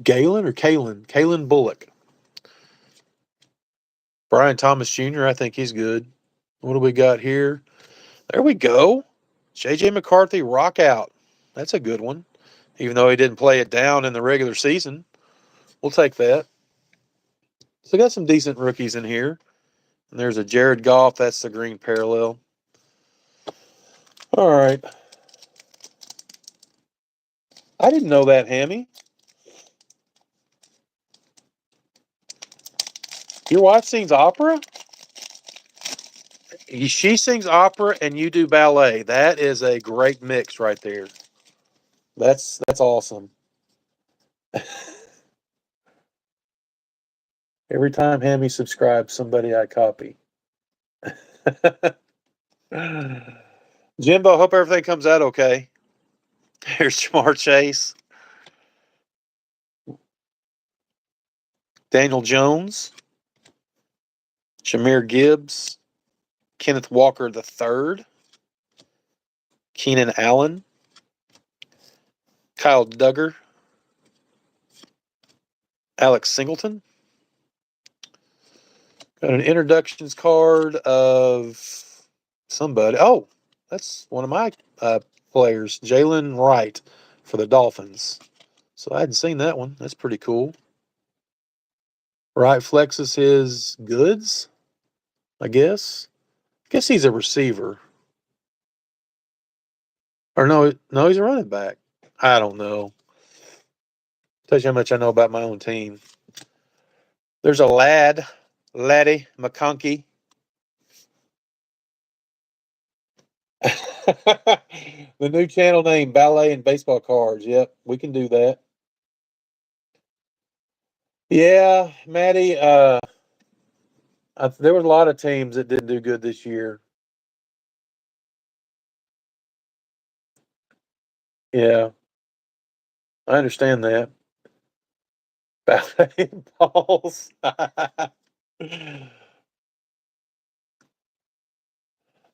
Galen or Kalen? Kalen Bullock. Brian Thomas Jr., I think he's good. What do we got here? There we go. J.J. McCarthy, rock out. That's a good one. Even though he didn't play it down in the regular season. We'll take that. So got some decent rookies in here. And there's a Jared Goff. That's the green parallel. All right. I didn't know that, Hammie. Your wife sings opera? She sings opera and you do ballet. That is a great mix right there. That's awesome. Every time Hammie subscribes, somebody I copy. Jimbo, hope everything comes out okay. Here's Jamar Chase. Daniel Jones. Jameer Gibbs. Kenneth Walker III. Keenan Allen. Kyle Duggar. Alex Singleton. Got an introductions card of somebody. Oh, that's one of my players, Jalen Wright for the Dolphins. So I hadn't seen that one. That's pretty cool. Wright flexes his goods, I guess. I guess he's a receiver. Or no, he's a running back. I don't know. Tells you how much I know about my own team. There's a Laddie McConkey. The new channel name, Ballet and Baseball Cards. Yep, we can do that. Yeah, Maddie, there was a lot of teams that didn't do good this year. Yeah, I understand that. Ballet balls.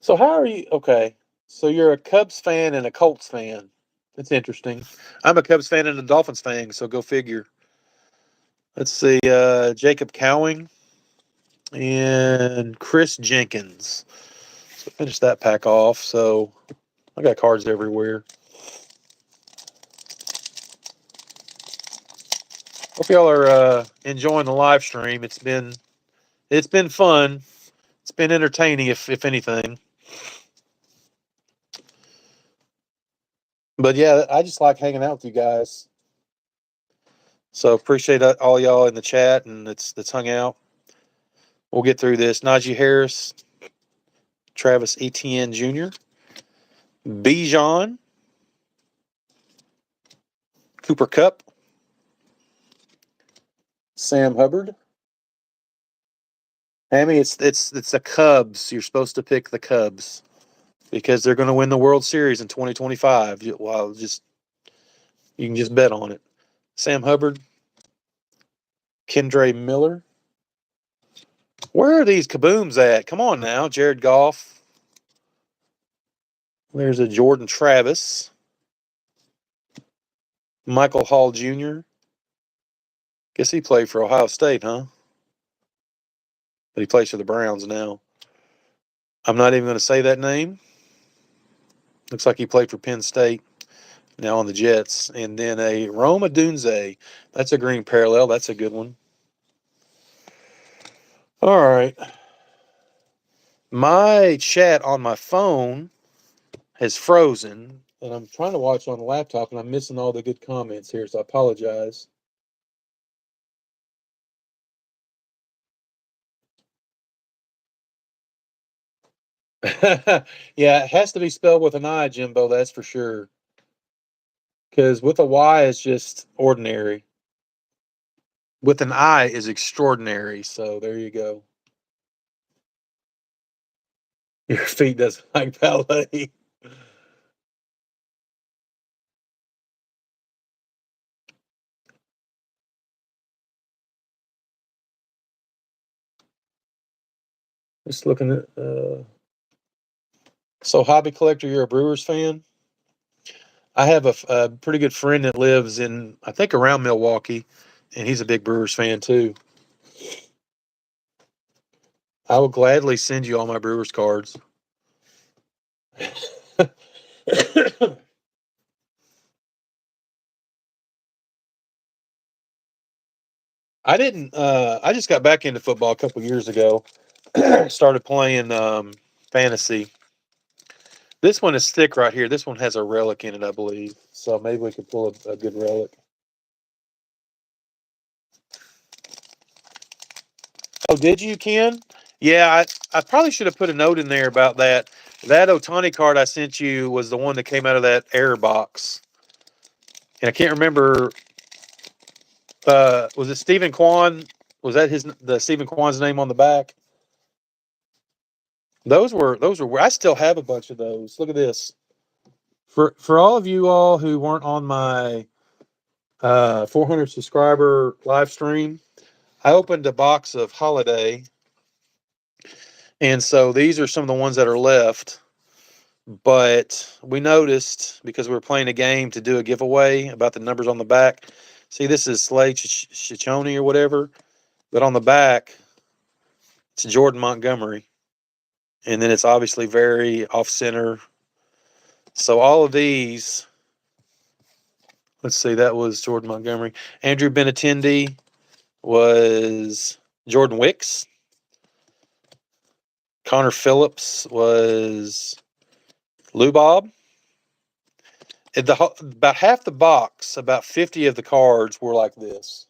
So how are you? Okay, so you're a Cubs fan and a Colts fan. That's interesting. I'm a Cubs fan and a Dolphins fan, so go figure. Let's see, Jacob Cowing and Chris Jenkins. So finish that pack off. So I got cards everywhere. Hope y'all are enjoying the live stream. It's been fun. It's been entertaining, if anything. But yeah, I just like hanging out with you guys. So appreciate all y'all in the chat and that's hung out. We'll get through this. Najee Harris, Travis Etienne Jr., Bijan, Cooper Cup, Sam Hubbard. Hammie, it's the Cubs. You're supposed to pick the Cubs because they're going to win the World Series in 2025. Well, you can just bet on it. Sam Hubbard, Kendre Miller. Where are these kabooms at? Come on now, Jared Goff. There's a Jordan Travis, Michael Hall Jr. Guess he played for Ohio State, huh? But he plays for the Browns now. I'm not even going to say that name. Looks like he played for Penn State, now on the Jets. And then a Roma Dunze. That's a green parallel. That's a good one. All right. My chat on my phone has frozen, and I'm trying to watch on the laptop, and I'm missing all the good comments here, so I apologize. Yeah, it has to be spelled with an I, Jimbo, that's for sure. Because with a Y, it's just ordinary. With an I is extraordinary, so there you go. Your feet doesn't like ballet. Just looking at. So, hobby collector, you're a Brewers fan? I have a pretty good friend that lives in, I think, around Milwaukee, and he's a big Brewers fan too. I will gladly send you all my Brewers cards. I didn't. I just got back into football a couple years ago. Started playing fantasy. This one is thick right here. This one has a relic in it, I believe. So maybe we could pull a good relic. Oh, did you, Ken? Yeah, I probably should have put a note in there about that. That Otani card I sent you was the one that came out of that error box. And I can't remember. Was it Stephen Kwan? Was that the Stephen Kwan's name on the back? Those were. I still have a bunch of those. Look at this. For all of you all who weren't on my 400 subscriber live stream, I opened a box of Holiday, and so these are some of the ones that are left. But we noticed, because we were playing a game to do a giveaway about the numbers on the back. See, this is Slade Ciccone or whatever, but on the back, it's Jordan Montgomery. And then it's obviously very off center. So all of these, let's see, that was Jordan Montgomery. Andrew Benintendi was Jordan Wicks. Connor Phillips was Lou Bob. About half the box, about 50 of the cards were like this.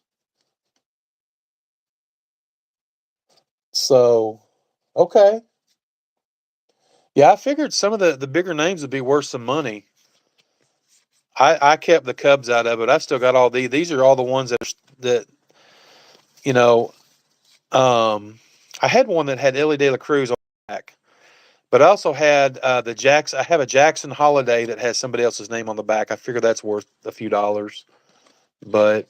So, okay. Yeah, I figured some of the bigger names would be worth some money. I kept the Cubs out of it. I still got all these. These are all the ones that you know. I had one that had Ellie De La Cruz on the back, but I also had the Jackson. I have a Jackson Holiday that has somebody else's name on the back. I figure that's worth a few dollars, but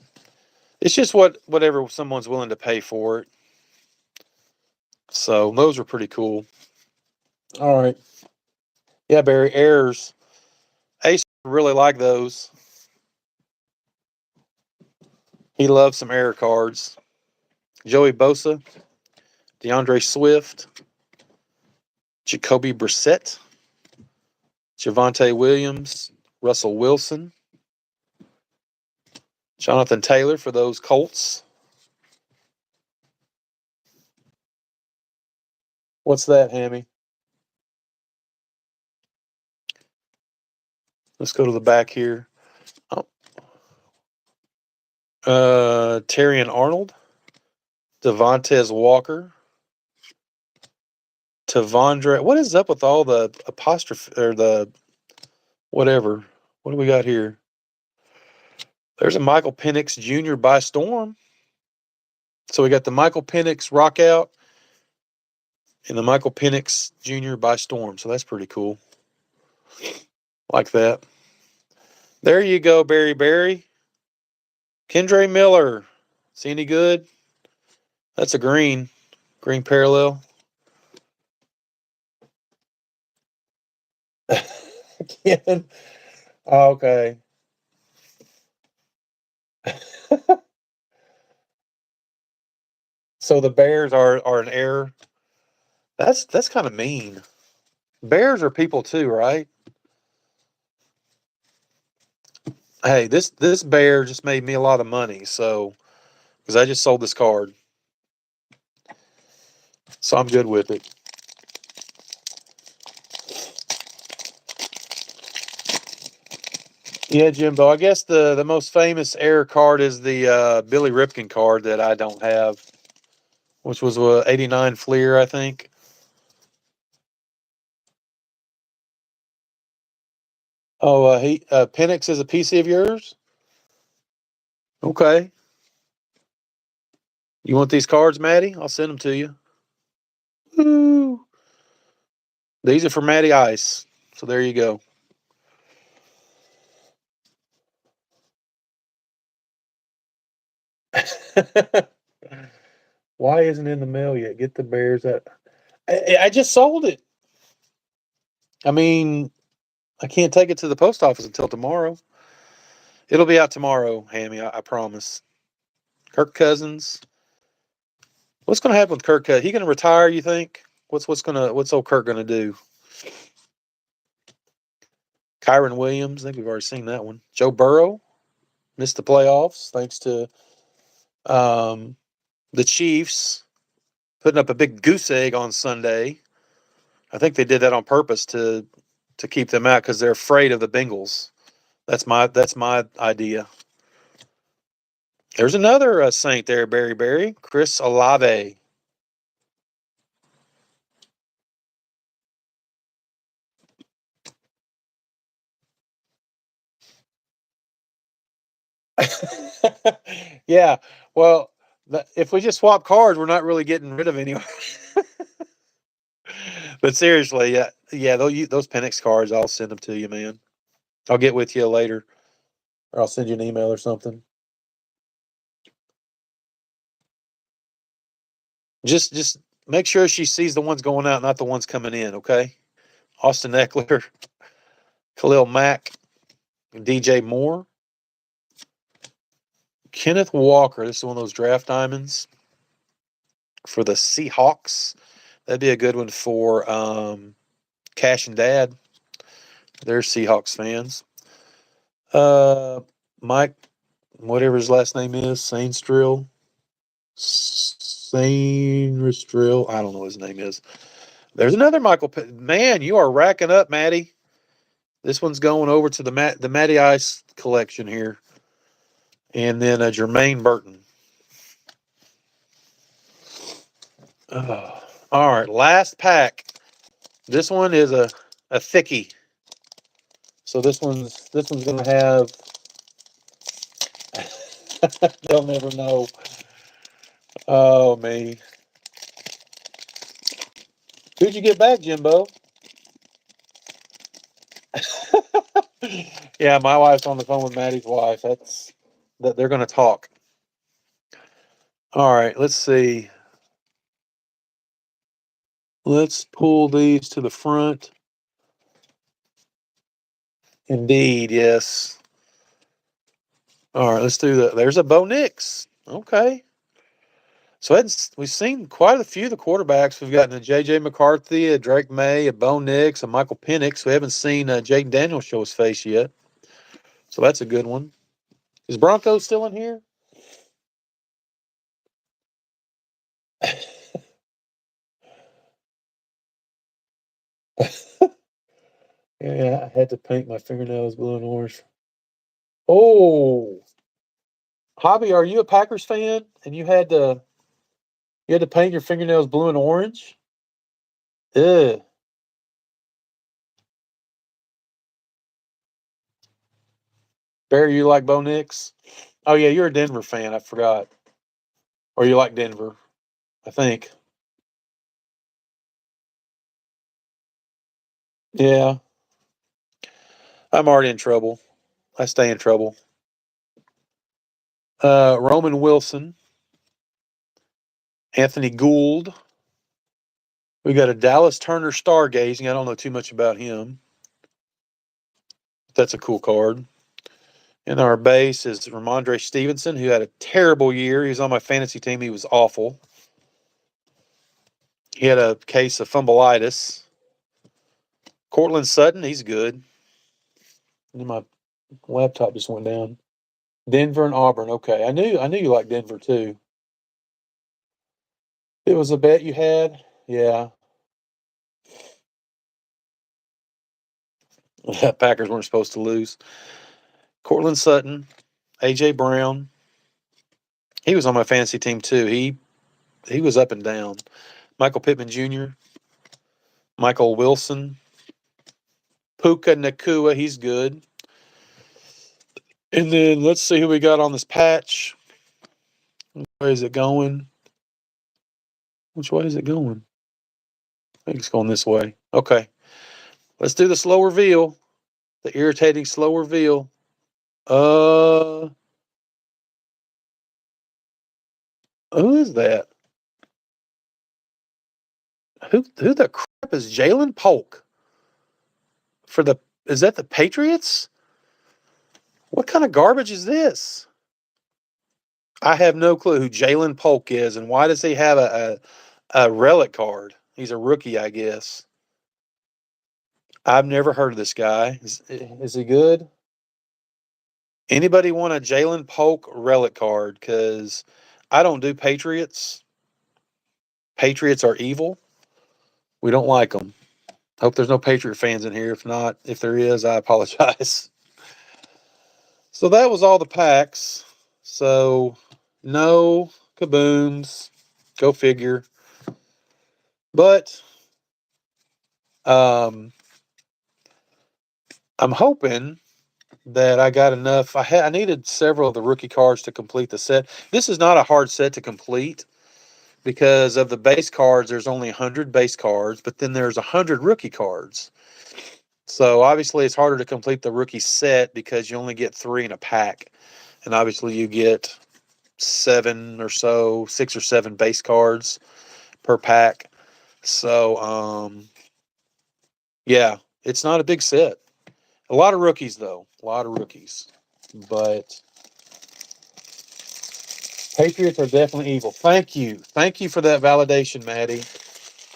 it's just whatever someone's willing to pay for it. So those are pretty cool. All right. Yeah, Barry, errors. Ace really like those. He loves some error cards. Joey Bosa, DeAndre Swift, Jacoby Brissett, Javonte Williams, Russell Wilson, Jonathan Taylor for those Colts. What's that, Hammie? Let's go to the back here. Terrion Arnold, Devontae Walker, Tavondre. What is up with all the apostrophe or the whatever? What do we got here? There's a Michael Penix Jr. by storm. So we got the Michael Penix rock out and the Michael Penix Jr. by storm. So that's pretty cool. Like that. There you go, Barry. Kendre Miller. See any good? That's a green parallel. Again. Okay. So the Bears are an error. That's kind of mean. Bears are people too, right? Hey, this bear just made me a lot of money, so because I just sold this card. So I'm good with it. Yeah, Jimbo. I guess the most famous error card is the Billy Ripken card that I don't have, which was a 89 Fleer, I think. Oh, Penix is a PC of yours? Okay. You want these cards, Maddie? I'll send them to you. Woo. These are for Maddie Ice. So there you go. Why isn't it in the mail yet? Get the Bears at. I just sold it. I mean, I can't take it to the post office until tomorrow. It'll be out tomorrow, Hammie. I promise. Kirk Cousins. What's going to happen with Kirk Cousins? He going to retire? You think? What's old Kirk going to do? Kyron Williams. I think we've already seen that one. Joe Burrow missed the playoffs thanks to the Chiefs putting up a big goose egg on Sunday. I think they did that on purpose to keep them out because they're afraid of the Bengals. That's my idea. There's another Saint there, Barry. Chris Olave. Yeah. Well, if we just swap cards, we're not really getting rid of anyone. But seriously, yeah, those Penix cards, I'll send them to you, man. I'll get with you later, or I'll send you an email or something. Just make sure she sees the ones going out, not the ones coming in, okay? Austin Eckler, Khalil Mack, DJ Moore, Kenneth Walker. This is one of those draft diamonds for the Seahawks. That'd be a good one for Cash and Dad. They're Seahawks fans. Mike, whatever his last name is, Sainstrill. I don't know what his name is. There's another Michael. Man, you are racking up, Maddie. This one's going over to the Matty Ice collection here. And then Jermaine Burton. All right, last pack. This one is a thickie. So this one's gonna have. They'll never know. Oh me. Who'd you get back, Jimbo? Yeah, my wife's on the phone with Maddie's wife. They're gonna talk. All right, let's see. Let's pull these to the front. Indeed, yes. All right, let's do that. There's a Bo Nix. Okay. So we've seen quite a few of the quarterbacks. We've gotten a J.J. McCarthy, a Drake May, a Bo Nix, a Michael Penix. We haven't seen Jaden Daniels show his face yet. So that's a good one. Is Bronco still in here? Yeah, I had to paint my fingernails blue and orange. Oh, Hobby, are you a Packers fan? And you had to paint your fingernails blue and orange? Ugh. Barry, you like Bo Nix? Oh yeah, you're a Denver fan. I forgot. Or you like Denver? I think. Yeah, I'm already in trouble. I stay in trouble. Roman Wilson, Anthony Gould. We got a Dallas Turner Stargazing. I don't know too much about him. That's a cool card. And our base is Ramondre Stevenson, who had a terrible year. He was on my fantasy team. He was awful. He had a case of fumbleitis. Cortland Sutton, he's good. And my laptop just went down. Denver and Auburn. Okay, I knew you liked Denver too. It was a bet you had. Yeah, Packers weren't supposed to lose. Cortland Sutton, AJ Brown. He was on my fantasy team too. He was up and down. Michael Pittman Jr., Michael Wilson, Puka Nakua. He's good. And then let's see who we got on this patch. Where is it going? Which way is it going? I think it's going this way. Okay. Let's do the slow reveal. The irritating slow reveal. Who is that? Who the crap is Jalen Polk? Is that the Patriots? What kind of garbage is this? I have no clue who Jalen Polk is, and why does he have a relic card? He's a rookie, I guess. I've never heard of this guy. Is he good? Anybody want a Jalen Polk relic card? Because I don't do Patriots. Patriots are evil. We don't like them. Hope there's no Patriot fans in here. If not, if there is, I apologize. So that was all the packs. So no kabooms. Go figure. But I'm hoping that I got enough. I needed several of the rookie cards to complete the set. This is not a hard set to complete because of the base cards. There's only 100 base cards, but then there's 100 rookie cards. So obviously it's harder to complete the rookie set because you only get 3 in a pack. And obviously you get 6 or 7 base cards per pack. So yeah, it's not a big set. A lot of rookies though. A lot of rookies. But Patriots are definitely evil. Thank you. Thank you for that validation, Maddie.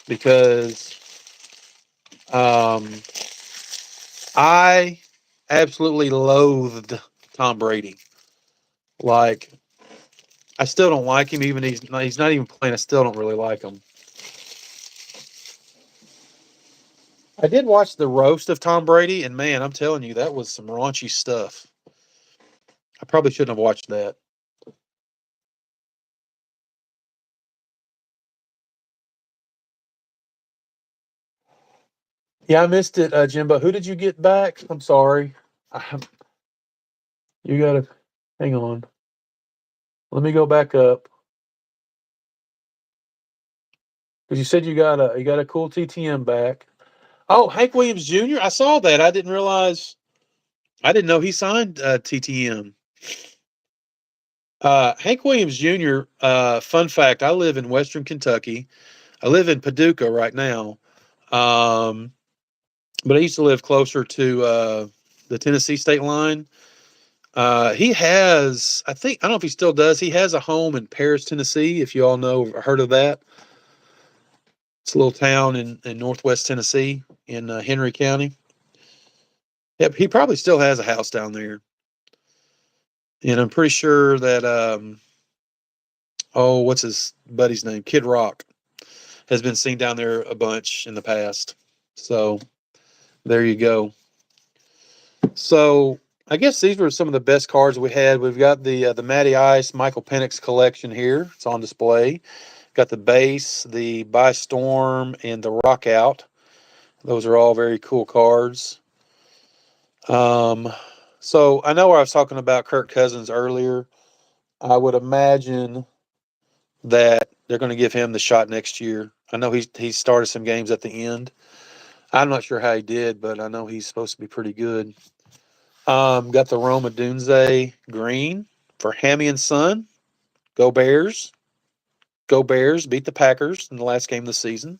Because I absolutely loathed Tom Brady. Like, I still don't like him. Even he's not even playing. I still don't really like him. I did watch the roast of Tom Brady, and man, I'm telling you, that was some raunchy stuff. I probably shouldn't have watched that. Yeah, I missed it, Jimbo. Who did you get back? I'm sorry. You gotta hang on. Let me go back up because you said you got a cool TTM back. Oh, Hank Williams Jr. I saw that. I didn't realize. I didn't know he signed TTM. Hank Williams Jr. Fun fact: I live in Western Kentucky. I live in Paducah right now, but I used to live closer to the Tennessee state line. He has, I think, I don't know if he still does. He has a home in Paris, Tennessee. If you all know or heard of that, it's a little town in northwest Tennessee in Henry County. Yep, he probably still has a house down there, and I'm pretty sure that oh, what's his buddy's name? Kid Rock has been seen down there a bunch in the past. So there you go. So I guess these were some of the best cards we had. We've got the Matty Ice Michael Penix collection here. It's on display. Got the base, the By Storm, and the Rock Out. Those are all very cool cards. So I know I was talking about Kirk Cousins earlier. I would imagine that they're going to give him the shot next year. I know he started some games at the end. I'm not sure how he did, but I know he's supposed to be pretty good. Got the Roma Dunze green for Hammie and Son. Go Bears. Go Bears. Beat the Packers in the last game of the season.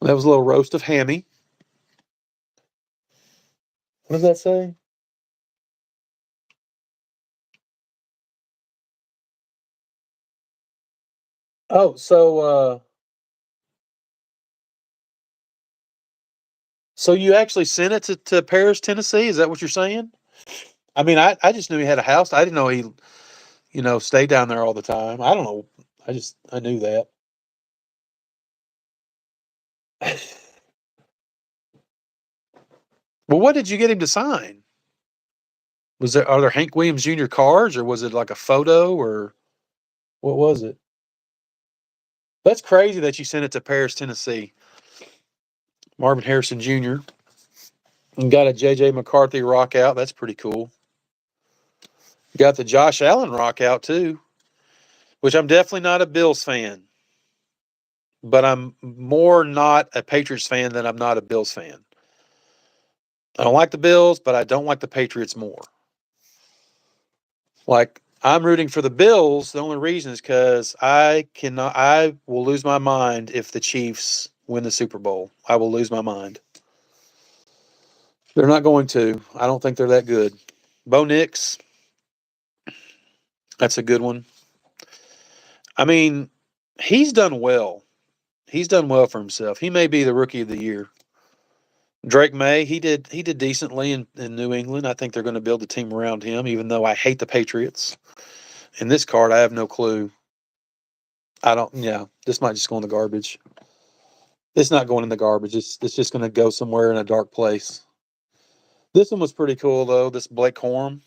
That was a little roast of Hammie. What does that say? Oh, so you actually sent it to Paris, Tennessee? Is that what you're saying? I mean, I just knew he had a house. I didn't know he, stayed down there all the time. I don't know. I knew that. Well, what did you get him to sign? Are there Hank Williams Jr. cards, or was it like a photo, or what was it? That's crazy that you sent it to Paris, Tennessee. Marvin Harrison Jr. and got a JJ McCarthy rock out. That's pretty cool. Got the Josh Allen rock out too, which I'm definitely not a Bills fan, but I'm more not a Patriots fan than I'm not a Bills fan. I don't like the Bills, but I don't like the Patriots more. Like, I'm rooting for the Bills. The only reason is because I will lose my mind if the Chiefs win the Super Bowl. I will lose my mind. They're not going to. I don't think they're that good. Bo Nix, that's a good one. I mean, he's done well. He's done well for himself. He may be the rookie of the year. Drake May, he did decently in New England. I think they're going to build a team around him, even though I hate the Patriots. In this card, I have no clue. This might just go in the garbage. It's not going in the garbage. It's just going to go somewhere in a dark place. This one was pretty cool, though, this Blake Corum.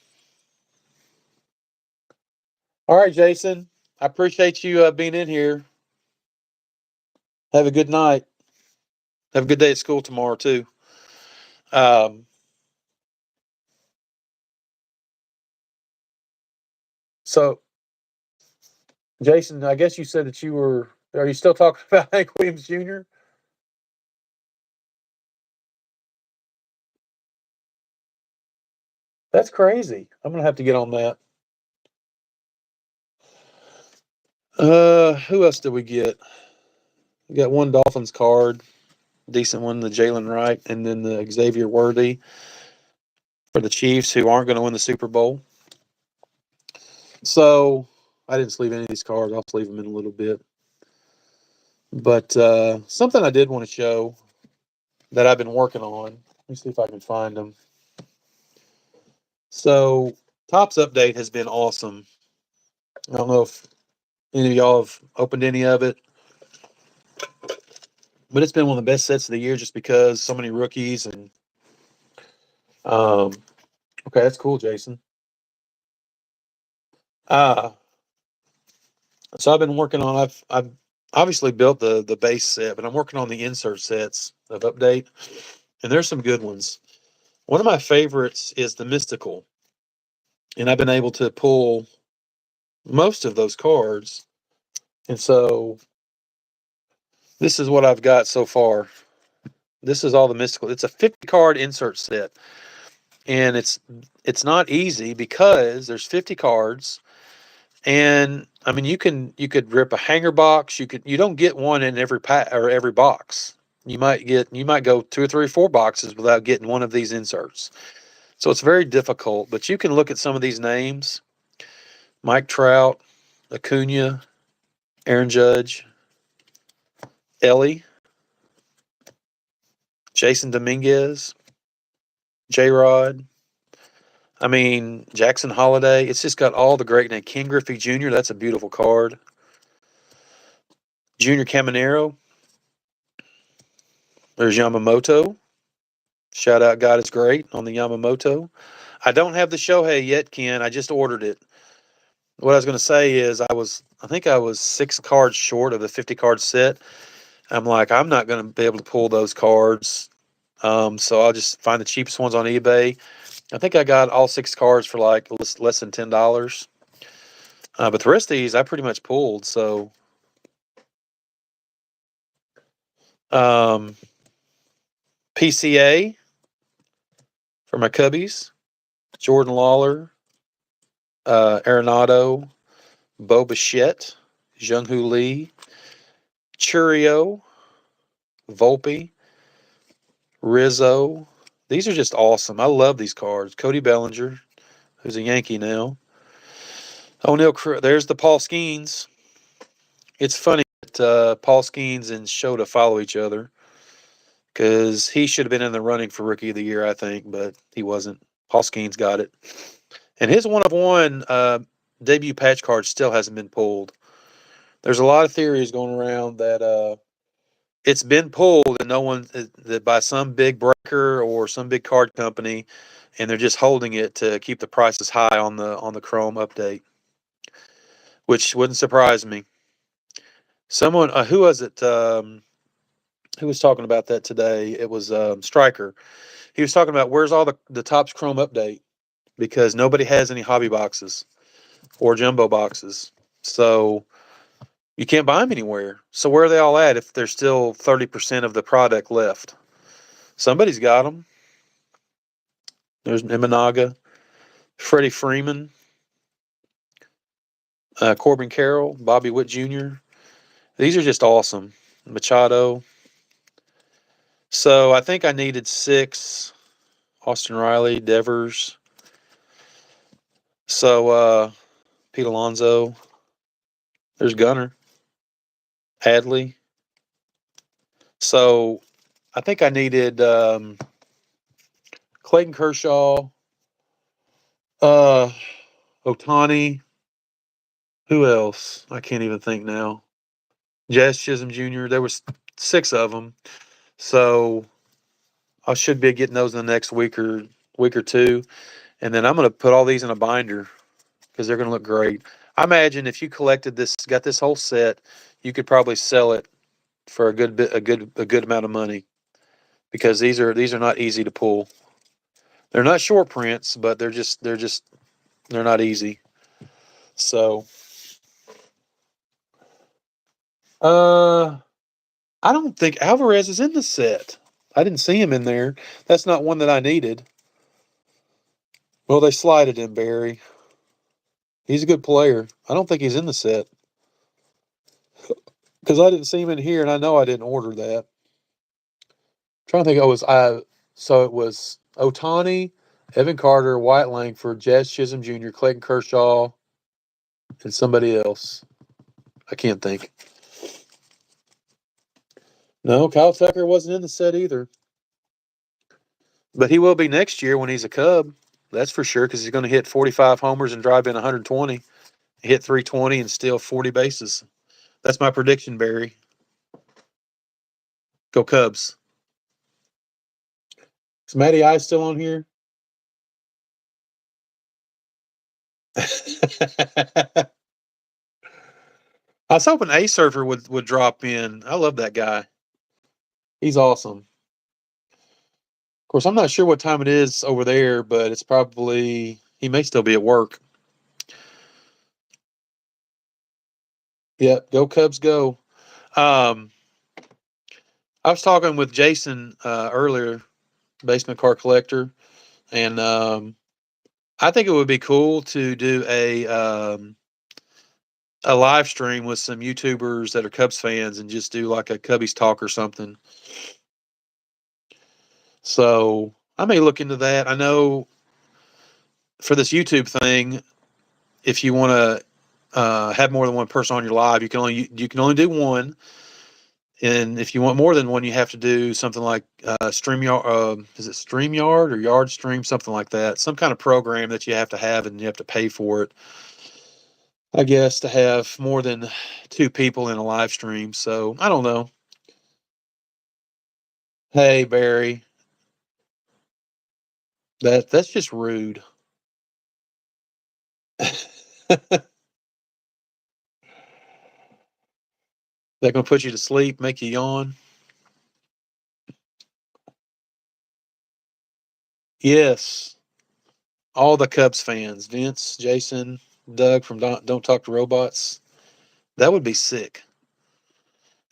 All right, Jason, I appreciate you being in here. Have a good night. Have a good day at school tomorrow, too. Um, so, Jason, I guess you said that are you still talking about Hank Williams Jr.? That's crazy. I'm going to have to get on that. Who else did we get? We got one Dolphins card, decent one, the Jalen Wright, and then the Xavier Worthy for the Chiefs, who aren't going to win the Super Bowl. So I didn't sleeve any of these cards. I'll sleeve them in a little bit. But something I did want to show that I've been working on. Let me see if I can find them. So Topps update has been awesome. I don't know if any of y'all have opened any of it. But it's been one of the best sets of the year just because so many rookies and okay, that's cool, Jason. Uh so I've been working on I've obviously built the base set, but I'm working on the insert sets of update, and there's some good ones. One of my favorites is the Mystical, and I've been able to pull most of those cards. And so this is what I've got so far. This is all the Mystical. It's a 50 card insert set, and it's not easy because there's 50 cards. And I mean, you could rip a hanger box. You don't get one in every pack or every box. You might go 2 or 3 or 4 boxes without getting one of these inserts. So it's very difficult. But you can look at some of these names: Mike Trout, Acuna, Aaron Judge, Ellie, Jason Dominguez, J Rod. I mean, Jackson Holiday. It's just got all the great names. King Griffey Jr. That's a beautiful card. Junior Caminero. There's Yamamoto. Shout out, God is great on the Yamamoto. I don't have the Shohei yet, Ken. I just ordered it. What I was going to say is I think I was 6 cards short of the 50 card set. I'm like, I'm not going to be able to pull those cards. So I'll just find the cheapest ones on eBay. I think I got all 6 cards for like less than $10. But the rest of these I pretty much pulled. So PCA for my Cubbies, Jordan Lawler, Arenado, Bo Bichette, Jung-Hoo Lee, Churio, Volpe, Rizzo. These are just awesome. I love these cards. Cody Bellinger, who's a Yankee now. O'Neill, there's the Paul Skeens. It's funny that Paul Skeens and Shota follow each other because he should have been in the running for Rookie of the Year, I think, but he wasn't. Paul Skeens got it. And his one-of-one debut patch card still hasn't been pulled. There's a lot of theories going around that it's been pulled and no one that by some big breaker or some big card company, and they're just holding it to keep the prices high on the Chrome update, which wouldn't surprise me. Someone who was it? Who was talking about that today? It was Stryker. He was talking about where's all the Topps Chrome update because nobody has any hobby boxes or jumbo boxes, so you can't buy them anywhere. So where are they all at if there's still 30% of the product left? Somebody's got them. There's Imanaga, Freddie Freeman, Corbin Carroll, Bobby Witt Jr. These are just awesome. Machado. So I think I needed 6. Austin Riley, Devers. So Pete Alonso. There's Gunner. Hadley. So I think I needed Clayton Kershaw, Otani. Who else? I can't even think now. Jazz Chisholm Jr. There was 6 of them. So I should be getting those in the next week or 2. And then I'm going to put all these in a binder because they're going to look great. I imagine if you got this whole set, you could probably sell it for a good amount of money because these are not easy to pull. They're not short prints, but they're not easy. So, I don't think Alvarez is in the set. I didn't see him in there. That's not one that I needed. Well, they slided him, Barry. He's a good player. I don't think he's in the set because I didn't see him in here, and I know I didn't order that. Trying to think, so it was Otani, Evan Carter, Wyatt Langford, Jazz Chisholm Jr., Clayton Kershaw, and somebody else. I can't think. No, Kyle Tucker wasn't in the set either. But he will be next year when he's a Cub. That's for sure because he's going to hit 45 homers and drive in 120, hit 320 and steal 40 bases. That's my prediction, Barry. Go Cubs. Is Matty Ice still on here? I was hoping A Surfer would drop in. I love that guy. He's awesome. Of course, I'm not sure what time it is over there, but it's probably he may still be at work. Yep, go Cubs, go. I was talking with Jason earlier, Basement Car Collector, and I think it would be cool to do a live stream with some YouTubers that are Cubs fans and just do like a Cubbies talk or something. So I may look into that. I know for this YouTube thing, if you want to have more than one person on your live, you can only do one. And if you want more than one, you have to do something like StreamYard. Is it StreamYard or Yard Stream? Something like that. Some kind of program that you have, and you have to pay for it. I guess to have more than two people in a live stream. So I don't know. Hey Barry, that's just rude. They're gonna put you to sleep, make you yawn. Yes, all the Cubs fans, Vince, Jason, Doug from Don't Talk to Robots. That would be sick.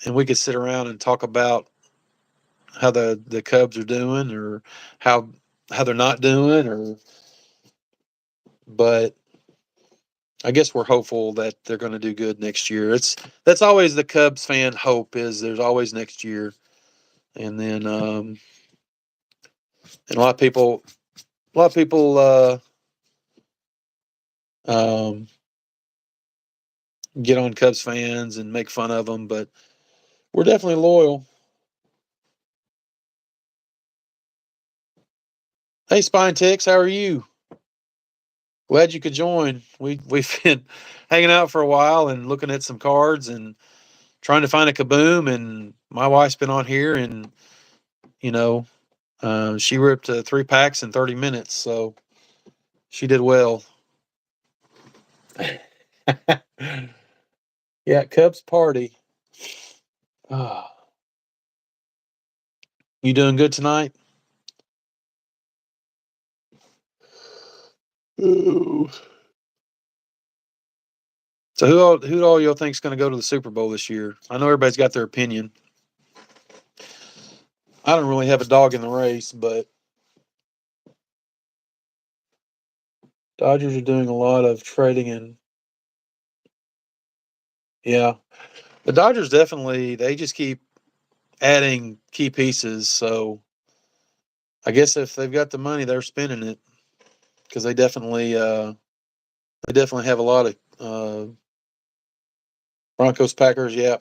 And we could sit around and talk about how the Cubs are doing, or how they're not doing, or but I guess we're hopeful that they're going to do good next year. That's always the Cubs fan hope, is there's always next year, and then and a lot of people um, get on Cubs fans and make fun of them, but we're definitely loyal. Hey, Spine Ticks, how are you? Glad you could join. We've been hanging out for a while and looking at some cards and trying to find a Kaboom. And my wife's been on here, and you know, she ripped 3 packs in 30 minutes, so she did well. Yeah, Cubs party. Ah, you doing good tonight? Ooh. So who all y'all think's going to go to the Super Bowl this year? I know everybody's got their opinion. I don't really have a dog in the race, but Dodgers are doing a lot of trading, and yeah, the Dodgers definitely, they just keep adding key pieces. So I guess if they've got the money, they're spending it, because they definitely have a lot of Broncos, Packers. Yeah.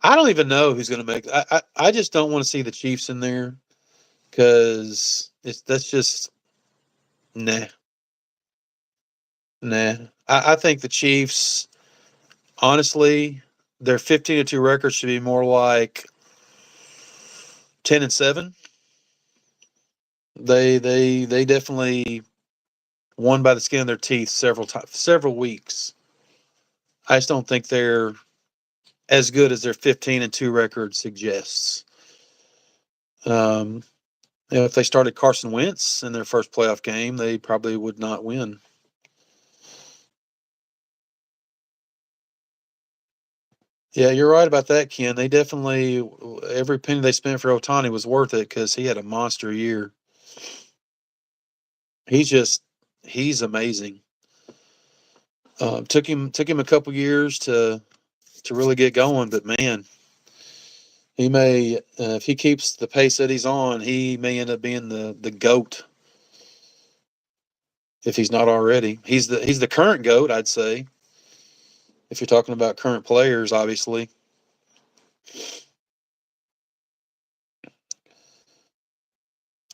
I don't even know who's going to make. I just don't want to see the Chiefs in there, because that's just nah, nah. I think the Chiefs, honestly, their 15-2 record should be more like 10-7. They definitely won by the skin of their teeth several weeks. I just don't think they're as good as their 15-2 record suggests. Um, if they started Carson Wentz in their first playoff game, they probably would not win. Yeah, you're right about that, Ken. They definitely, every penny they spent for Otani was worth it, because he had a monster year. He's amazing. Took him a couple years to really get going, but man, he may if he keeps the pace that he's on, he may end up being the GOAT, if he's not already. He's the current GOAT, I'd say, if you're talking about current players, obviously.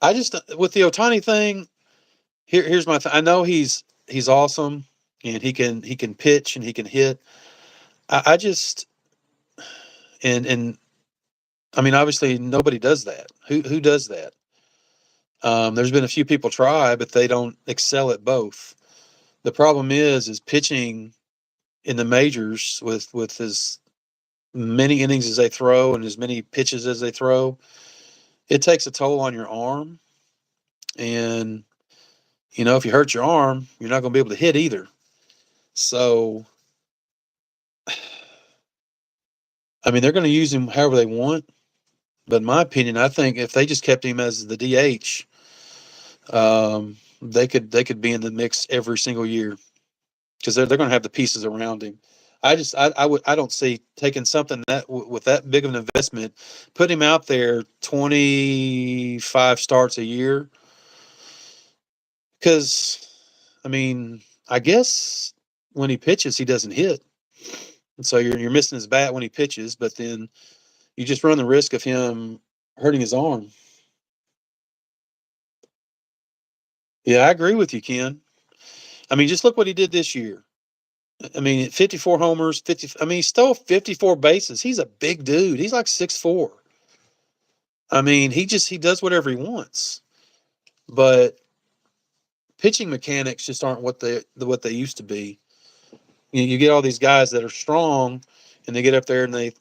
I just, with the Otani thing, here's my thing. I know he's awesome, and he can pitch and he can hit. I just and I mean, obviously nobody does that. Who does that? There's been a few people try, but they don't excel at both. The problem is pitching in the majors with as many innings as they throw and as many pitches as they throw. It takes a toll on your arm, and if you hurt your arm, you're not going to be able to hit either. So, I mean, they're going to use him however they want. But in my opinion, I think if they just kept him as the DH, they could be in the mix every single year because they're going to have the pieces around him. I don't see taking something with that big of an investment, put him out there 25 starts a year. Because, I mean, I guess when he pitches, he doesn't hit, and so you're missing his bat when he pitches. But then you just run the risk of him hurting his arm. Yeah, I agree with you, Ken. I mean, just look what he did this year. I mean, 54 homers, 50. I mean, he stole 54 bases. He's a big dude. He's like 6'4". I mean, he does whatever he wants. But pitching mechanics just aren't what they used to be. You get all these guys that are strong, and they get up there and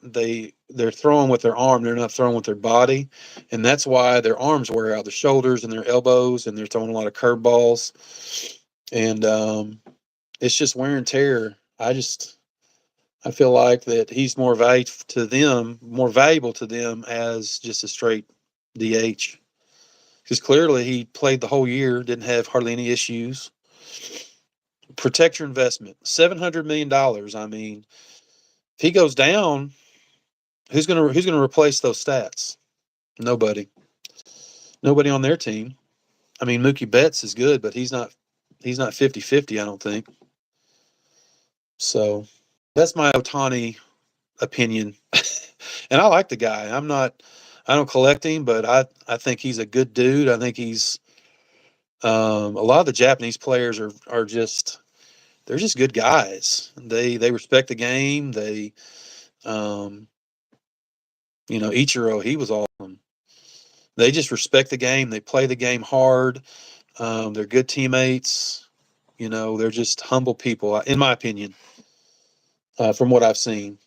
they're throwing with their arm. They're not throwing with their body, and that's why their arms wear out, their shoulders and their elbows, and they're throwing a lot of curveballs, and it's just wear and tear. I feel like that he's more valuable to them as just a straight DH, because clearly he played the whole year, didn't have hardly any issues. Protect your investment. $700 million. I mean, if he goes down, who's gonna replace those stats? Nobody. Nobody on their team. I mean, Mookie Betts is good, but he's not 50-50, I don't think. So that's my Otani opinion. And I like the guy. I don't collect him, but I think he's a good dude. I think he's a lot of the Japanese players are just they're just good guys. They respect the game. They um, Ichiro, he was awesome. They just respect the game. They play the game hard. They're good teammates. They're just humble people, in my opinion, from what I've seen.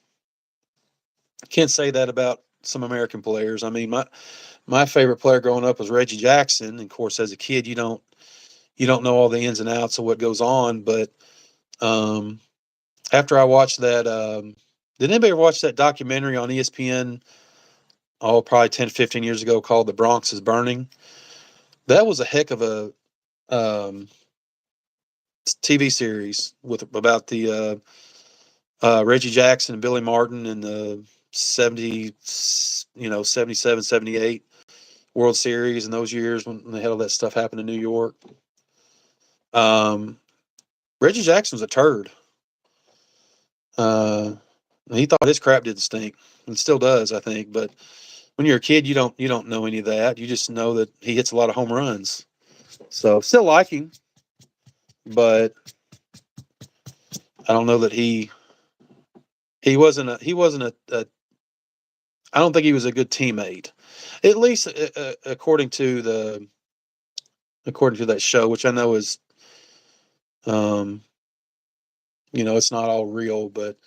Can't say that about some American players. I mean, my favorite player growing up was Reggie Jackson. And of course, as a kid, you don't know all the ins and outs of what goes on. But um, after I watched that, did anybody ever watch that documentary on ESPN? Oh, probably 10, 15 years ago, called "The Bronx Is Burning." That was a heck of a um, TV series about the Reggie Jackson and Billy Martin in the 77, 78 World Series in those years when they had all that stuff happen in New York. Um, Reggie Jackson was a turd. Uh, he thought his crap didn't stink, and still does, I think. But when you're a kid, you don't know any of that. You just know that he hits a lot of home runs. So still like him, but I don't know that he wasn't a I don't think he was a good teammate, at least according to that show, which I know is um it's not all real, but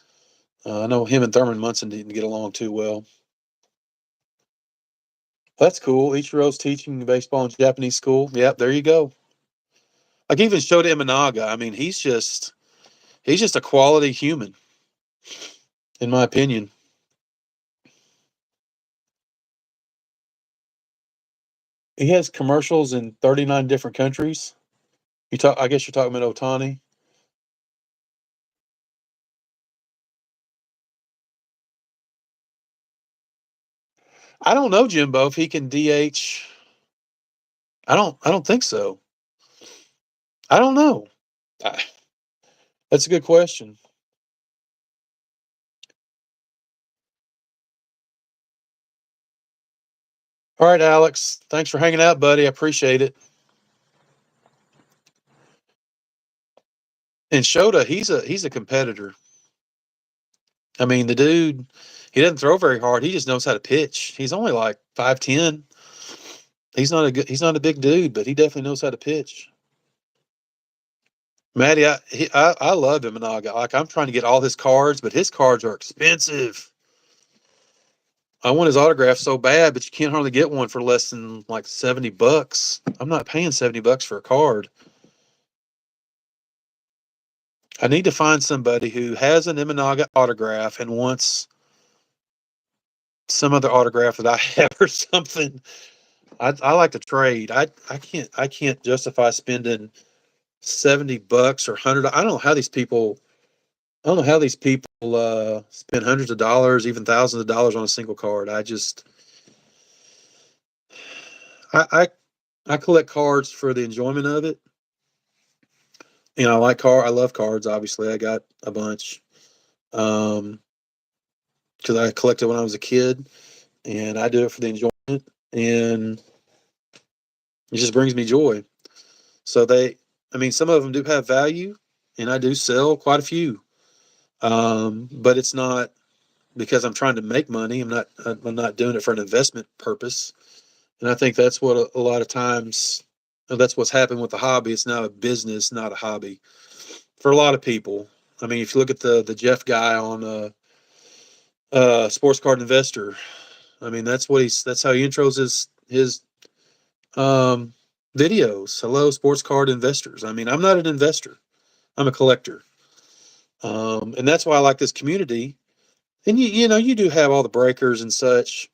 I know him and Thurman Munson didn't get along too well. That's cool. Ichiro's teaching baseball in Japanese school. Yep, there you go. Like even Shota Imanaga. I mean, he's just a quality human, in my opinion. He has commercials in 39 different countries. I guess you're talking about Otani. I don't know, Jimbo, if he can DH. I don't think so. I don't know. I, that's a good question. All right, Alex. Thanks for hanging out, buddy. I appreciate it. And Shota, he's a competitor. I mean, the dude, he doesn't throw very hard. He just knows how to pitch. He's only like 5'10". He's not a big dude, but he definitely knows how to pitch. Maddie, I love Imanaga. Like, I'm trying to get all his cards, but his cards are expensive. I want his autograph so bad, but you can't hardly get one for less than like $70. I'm not paying $70 for a card. I need to find somebody who has an Imanaga autograph and wants some other autograph that I have or something. I like to trade. I can't justify spending $70 or 100. I don't know how these people spend hundreds of dollars, even thousands of dollars on a single card. I I collect cards for the enjoyment of it. You know, I love cards. Obviously, I got a bunch because I collected when I was a kid, and I do it for the enjoyment, and it just brings me joy. So I mean, some of them do have value, and I do sell quite a few. But it's not because I'm trying to make money. I'm not doing it for an investment purpose. And I think that's what a lot of times that's what's happened with the hobby. It's now a business, not a hobby for a lot of people. I mean, if you look at the Jeff guy on Sports Card Investor, I mean that's how he intros his um, videos. Hello, Sports Card Investors. I mean, I'm not an investor. I'm a collector. And that's why I like this community. And you know, you do have all the breakers and such,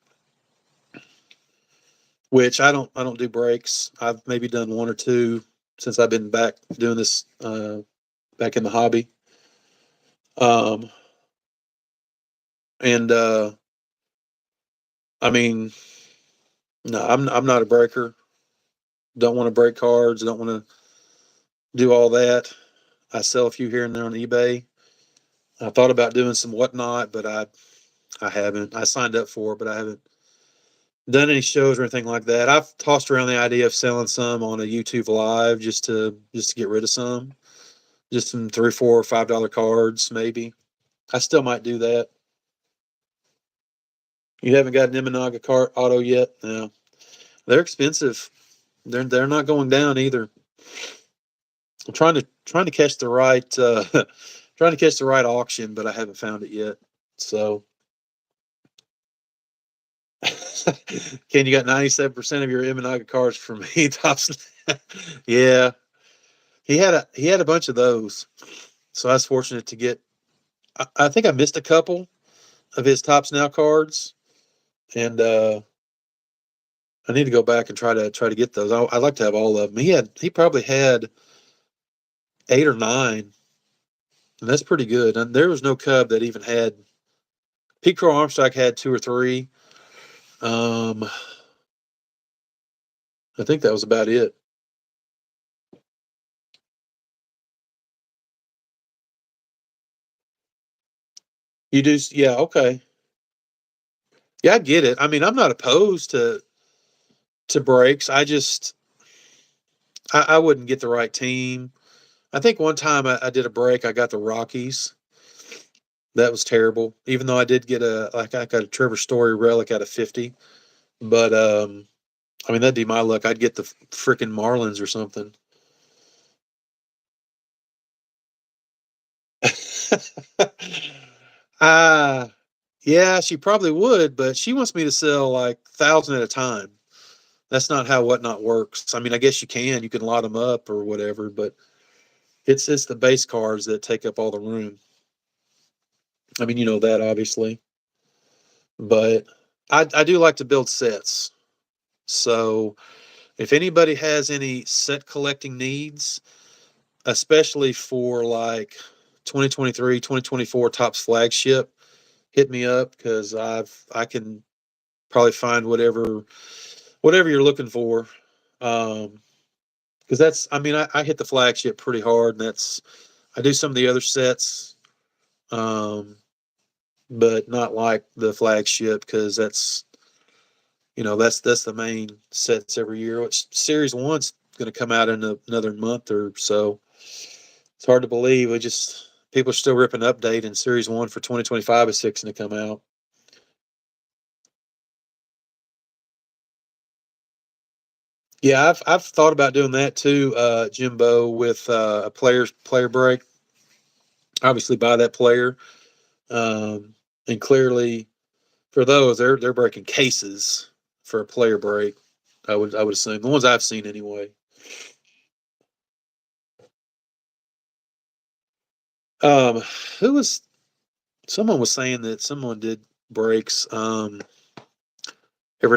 which I don't do breaks. I've maybe done one or two since I've been back doing this back in the hobby. Um, and I mean, no, I'm not a breaker. Don't want to break cards. Don't want to do all that. I sell a few here and there on eBay. I thought about doing some whatnot, but I haven't. I signed up for it, but I haven't done any shows or anything like that. I've tossed around the idea of selling some on a YouTube live just to get rid of some, just some $3, $4, $5 cards maybe. I still might do that. You haven't got an Imanaga cart auto yet? No, they're expensive. They're not going down either. I'm trying to catch the right trying to catch the right auction, but I haven't found it yet. So, Ken, you got 97% of your Imanaga cards from me. Tops. Yeah, he had a bunch of those, so I was fortunate to get. I think I missed a couple of his Tops Now cards, and I need to go back and try to get those. I'd like to have all of them. He probably had 8 or 9, and that's pretty good. And there was no Cub that even had. Pete Crow Armstrong had 2 or 3. Um, I think that was about it. You do, yeah, okay, yeah, I get it. I mean, I'm not opposed to breaks. I wouldn't get the right team. I think one time I did a break. I got the Rockies. That was terrible. Even though I did get I got a Trevor Story relic out of 50, but I mean that'd be my luck. I'd get the freaking Marlins or something. uh yeah, she probably would, but she wants me to sell like 1,000 at a time. That's not how whatnot works. I mean, I guess you can lot them up or whatever, but it's the base cards that take up all the room. I mean, you know that obviously, but I do like to build sets. So if anybody has any set collecting needs, especially for like 2023, 2024 Topps flagship, hit me up because I can probably find whatever you're looking for. Because that's I mean I hit the flagship pretty hard, and that's I do some of the other sets, um, but not like the flagship because that's the main sets every year. Which Series 1's going to come out in another month or so. It's hard to believe. People are still ripping update, and Series 1 for 2025 is fixing to come out. Yeah, I've thought about doing that too, Jimbo, with a player break. Obviously, buy that player, and clearly for those they're breaking cases for a player break. I would assume the ones I've seen anyway. Um, who was someone was saying that someone did breaks every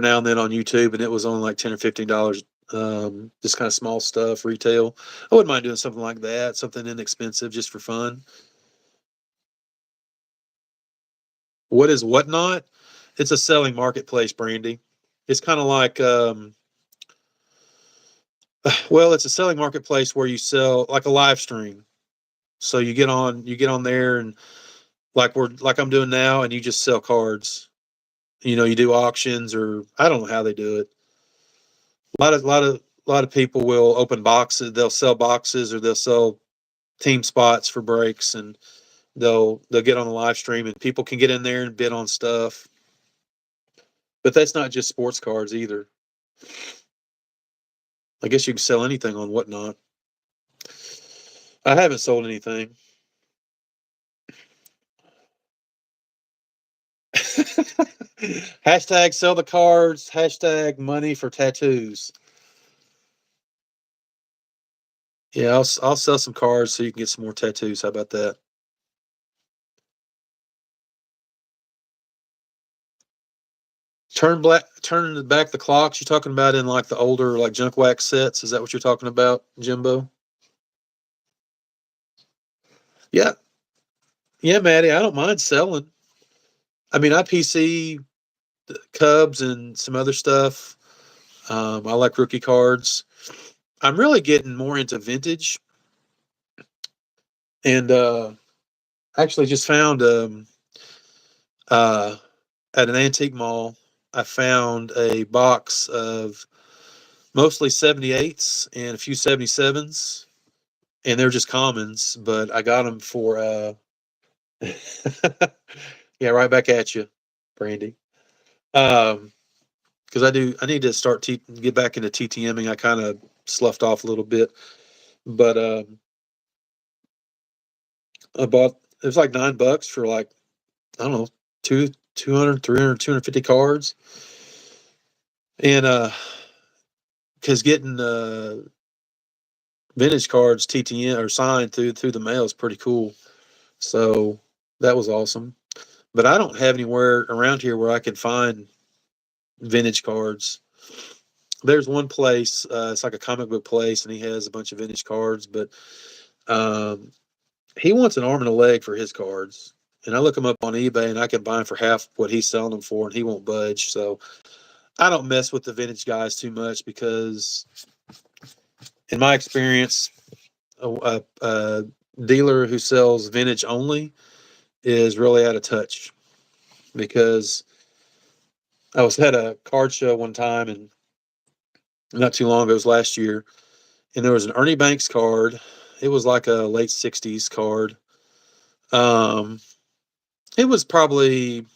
now and then on YouTube, and it was only like $10 or $15. Just kind of small stuff, retail. I wouldn't mind doing something like that, something inexpensive just for fun. What is Whatnot? It's a selling marketplace, Brandy. It's kind of like, well, it's a selling marketplace where you sell like a live stream. So you get on there, and like I'm doing now, and you just sell cards. You do auctions, or I don't know how they do it. A lot of people will open boxes. They'll sell boxes, or they'll sell team spots for breaks, and they'll get on the live stream, and people can get in there and bid on stuff. But that's not just sports cards either. I guess you can sell anything on Whatnot. I haven't sold anything. Hashtag sell the cards. Hashtag money for tattoos. Yeah, I'll sell some cards so you can get some more tattoos. How about that? Turn back the clocks. You're talking about in like the older like junk wax sets. Is that what you're talking about, Jimbo? Yeah, yeah, Maddie. I don't mind selling. I mean, I PC the Cubs and some other stuff. I like rookie cards. I'm really getting more into vintage, and actually just found uh, at an antique mall. I found a box of mostly 78s and a few 77s, and they're just commons, but I got them for yeah, right back at you, Brandy. Um, because I need to get back into TTMing. I kind of sloughed off a little bit, but I bought it was like $9 for like I don't know two 200 300 250 cards, and because getting vintage cards TTN or signed through the mail is pretty cool. So that was awesome. But I don't have anywhere around here where I can find vintage cards. There's one place, it's like a comic book place, and he has a bunch of vintage cards, but um, he wants an arm and a leg for his cards. And I look them up on eBay, and I can buy them for half what he's selling them for, and he won't budge. So I don't mess with the vintage guys too much because, in my experience, a dealer who sells vintage only is really out of touch because I was at a card show one time and not too long ago, it was last year, and there was an Ernie Banks card. It was like a late 60s card. Um, it was probably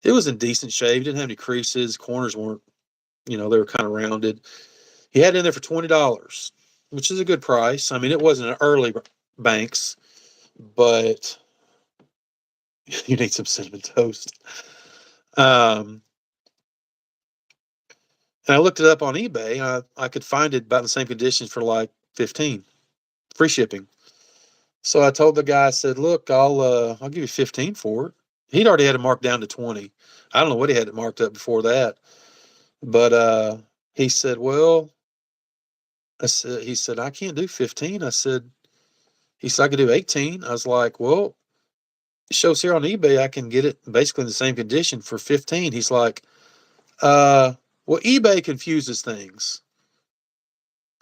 it was in decent shape. It didn't have any creases. Corners weren't, they were kind of rounded. He had it in there for $20, which is a good price. I mean, it wasn't an early Banks, but you need some cinnamon toast. Um, and I looked it up on eBay. I could find it about the same conditions for like 15, free shipping. So I told the guy, I said, "Look, I'll give you 15 for it." He'd already had it marked down to 20. I don't know what he had it marked up before that, but he said, "Well," he said, "I can't do 15." He said, "I could do 18." I was like, "Well, it shows here on eBay I can get it basically in the same condition for 15." He's like, uh, "Well, eBay confuses things."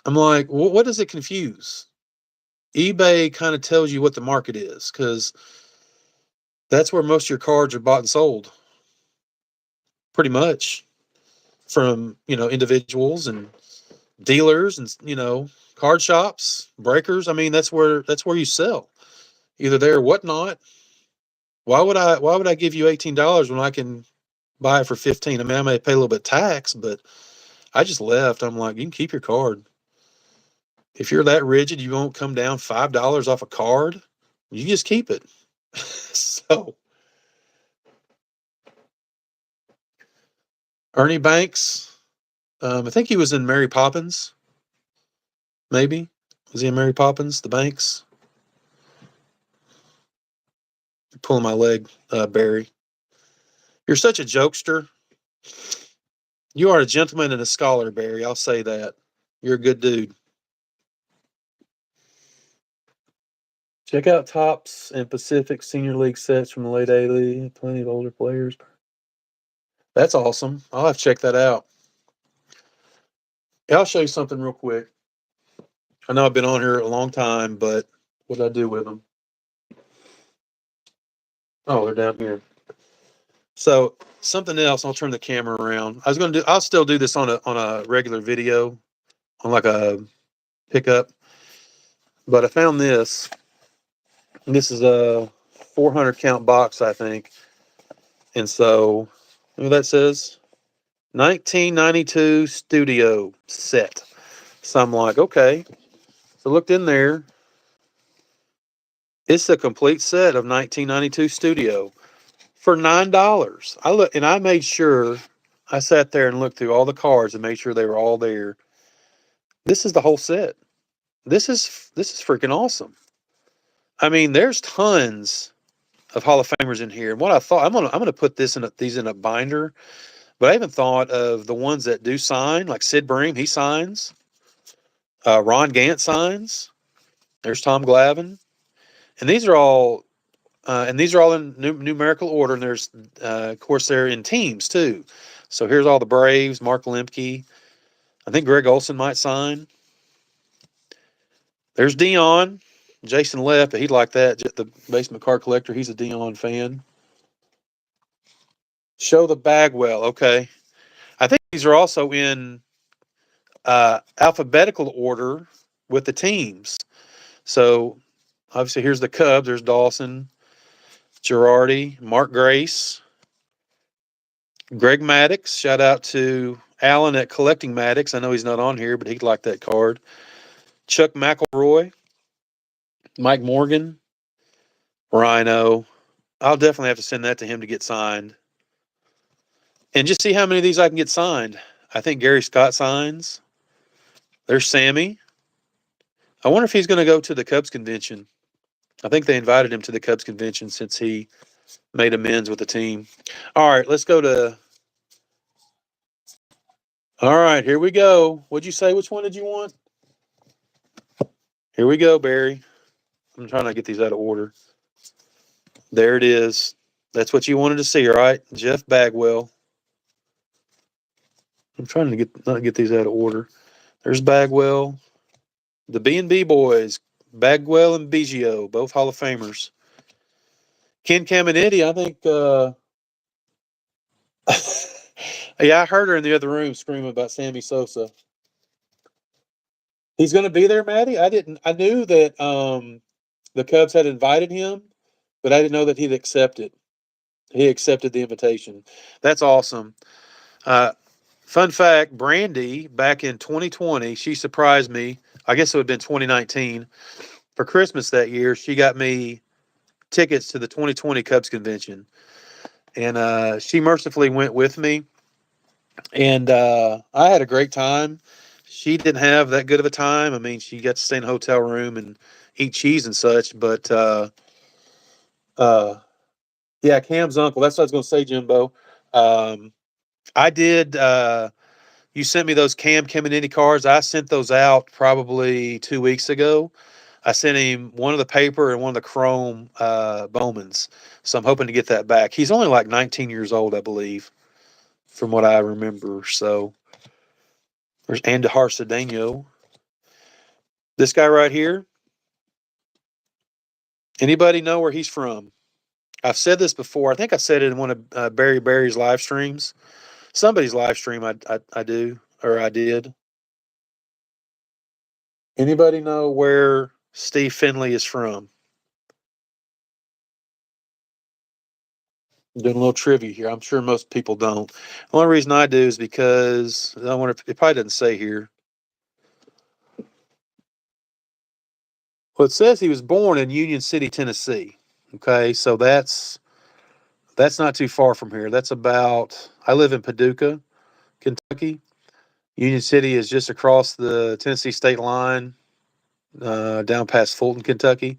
I'm like, "Well, what does it confuse?" eBay kind of tells you what the market is because that's where most of your cards are bought and sold, pretty much from individuals and dealers and card shops, breakers. I mean, that's where you sell. Either there or whatnot. Why would I give you $18 when I can buy it for 15? I mean, I may pay a little bit of tax, but I just left. I'm like, you can keep your card. If you're that rigid, you won't come down $5 off a card. You just keep it. So Ernie Banks, I think he was in Mary Poppins. Maybe was he in Mary Poppins? The Banks. You're pulling my leg, Barry. You're such a jokester. You are a gentleman and a scholar, Barry. I'll say that. You're a good dude. Check out Tops and Pacific Senior League sets from the late '80s. Plenty of older players. That's awesome. I'll have to check that out. Yeah, I'll show you something real quick. I know I've been on here a long time, but what did I do with them? Oh, they're down here. So something else. I'll turn the camera around. I'll still do this on a regular video, on like a pickup. But I found this. This is a 400 count box, I think. And so, what that says? 1992 studio set. So I'm like, okay. So I looked in there. It's a complete set of 1992 studio for $9. I made sure I sat there and looked through all the cards and made sure they were all there. This is the whole set. This is freaking awesome. I mean, there's tons of Hall of Famers in here. And what I thought, I'm gonna put these in a binder. But I even thought of the ones that do sign, like Sid Bream, he signs. Ron Gant signs. There's Tom Glavine, and these are all in numerical order. And there's, of course, they're in teams too. So here's all the Braves. Mark Lemke. I think Greg Olson might sign. There's Dion. Jason left, but he'd like that. The basement card collector. He's a Dion fan. Show the Bagwell. Okay. I think these are also in alphabetical order with the teams. So obviously here's the Cubs. There's Dawson, Girardi, Mark Grace, Greg Maddux. Shout out to Alan at Collecting Maddux. I know he's not on here, but he'd like that card. Chuck McElroy, Mike Morgan, Rhino. I'll definitely have to send that to him to get signed. And just see how many of these I can get signed. I think Gary Scott signs. There's Sammy. I wonder if he's going to go to the Cubs convention. I think they invited him to the Cubs convention since he made amends with the team. All right, let's go to. All right, here we go. What'd you say? Which one did you want? Here we go, Barry. I'm trying to get these out of order. There it is. That's what you wanted to see, right? Jeff Bagwell. I'm trying to not get these out of order. There's Bagwell. The B&B boys, Bagwell and Biggio, both Hall of Famers. Ken Caminiti, I think. Yeah, I heard her in the other room screaming about Sammy Sosa. He's going to be there, Maddie. I knew that the Cubs had invited him, but I didn't know that he'd accepted. He accepted the invitation. That's awesome. Fun fact: Brandy, back in 2020, she surprised me. I guess it would have been 2019 for Christmas that year. She got me tickets to the 2020 Cubs convention, and she mercifully went with me. And I had a great time. She didn't have that good of a time. I mean, she got to stay in a hotel room and eat cheese and such. But yeah, Cam's uncle. That's what I was going to say, Jimbo. I did. You sent me those Cam Caminiti cards. I sent those out probably 2 weeks ago. I sent him one of the paper and one of the chrome Bowmans. So I'm hoping to get that back. He's only like 19 years old, I believe, from what I remember. So there's Andahar Cedeno. This guy right here. Anybody know where he's from? I've said this before. I think I said it in one of Barry's live streams. Somebody's live stream I do, or I did. Anybody know where Steve Finley is from? I'm doing a little trivia here. I'm sure most people don't. The only reason I do is because I wonder if it probably doesn't say here. Well, it says he was born in Union City, Tennessee. Okay, so that's not too far from here. That's about. I live in Paducah, Kentucky. Union City is just across the Tennessee state line, down past Fulton, Kentucky.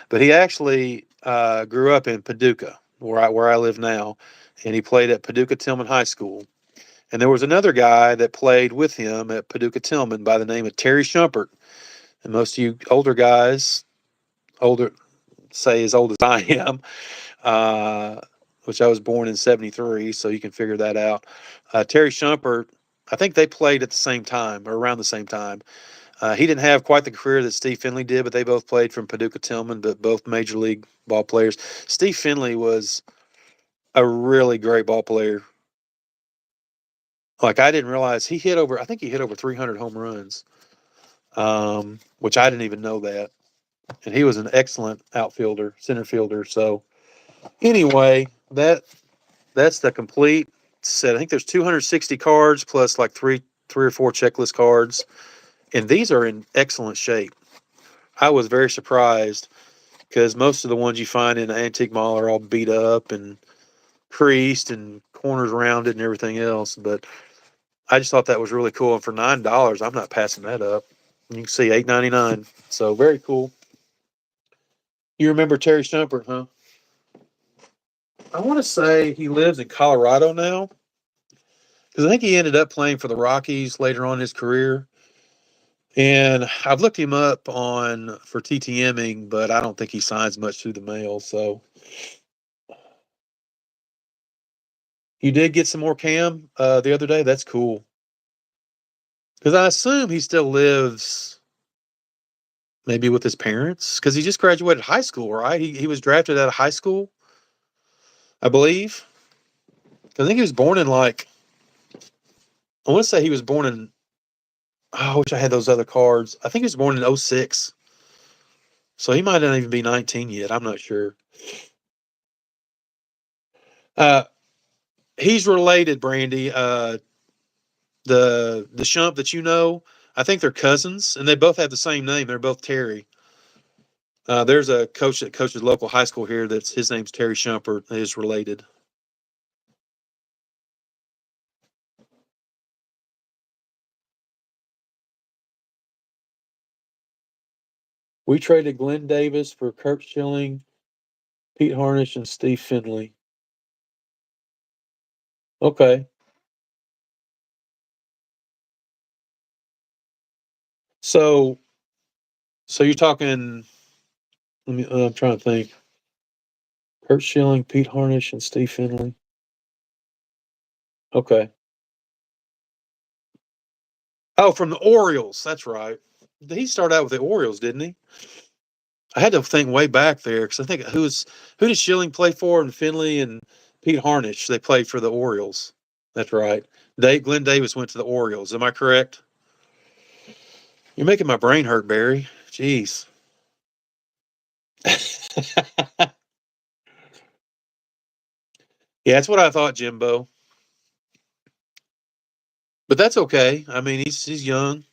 But he actually grew up in Paducah, where I live now, and he played at Paducah Tillman High School. And there was another guy that played with him at Paducah Tillman by the name of Terry Shumpert. And most of you older guys, older say as old as I am, uh, which I was born in '73, so you can figure that out. Terry Shumpert, I think they played at the same time or around the same time. He didn't have quite the career that Steve Finley did, but they both played from Paducah Tillman, but both major league ball players. Steve Finley was a really great ball player. Like I didn't realize I think he hit over 300 home runs, which I didn't even know that. And he was an excellent outfielder, center fielder. So anyway, that's the complete set. I think there's 260 cards plus like three or four checklist cards, and these are in excellent shape. I was very surprised because most of the ones you find in the antique mall are all beat up and creased and corners rounded and everything else. But I just thought that was really cool. And for $9, I'm not passing that up. You can see $8.99. So very cool. You remember Terry Shumpert, huh? I want to say he lives in Colorado now because I think he ended up playing for the Rockies later on in his career. And I've looked him up on for TTMing, but I don't think he signs much through the mail. So you did get some more Cam the other day. That's cool because I assume he still lives maybe with his parents because he just graduated high school, right? He was drafted out of high school, I believe. I think he was born in like I want to say he was born in. Oh, I wish I had those other cards. I think he was born in '06. So he might not even be 19 yet. I'm not sure. Uh, he's related, Brandy. The Shump that you know, I think they're cousins, and they both have the same name. They're both Terry. There's a coach that coaches local high school here. That's his name's Terry Shumpert. Is related. We traded Glenn Davis for Kurt Schilling, Pete Harnish, and Steve Finley. Okay, so you're talking. Let me. I'm trying to think. Kurt Schilling, Pete Harnish, and Steve Finley. Okay. Oh, from the Orioles. That's right. He started out with the Orioles, didn't he? I had to think way back there because I think who did Schilling play for? And Finley and Pete Harnish. They played for the Orioles. That's right. Glenn Davis went to the Orioles. Am I correct? You're making my brain hurt, Barry. Jeez. Yeah, that's what I thought, Jimbo. But that's okay. I mean, he's young.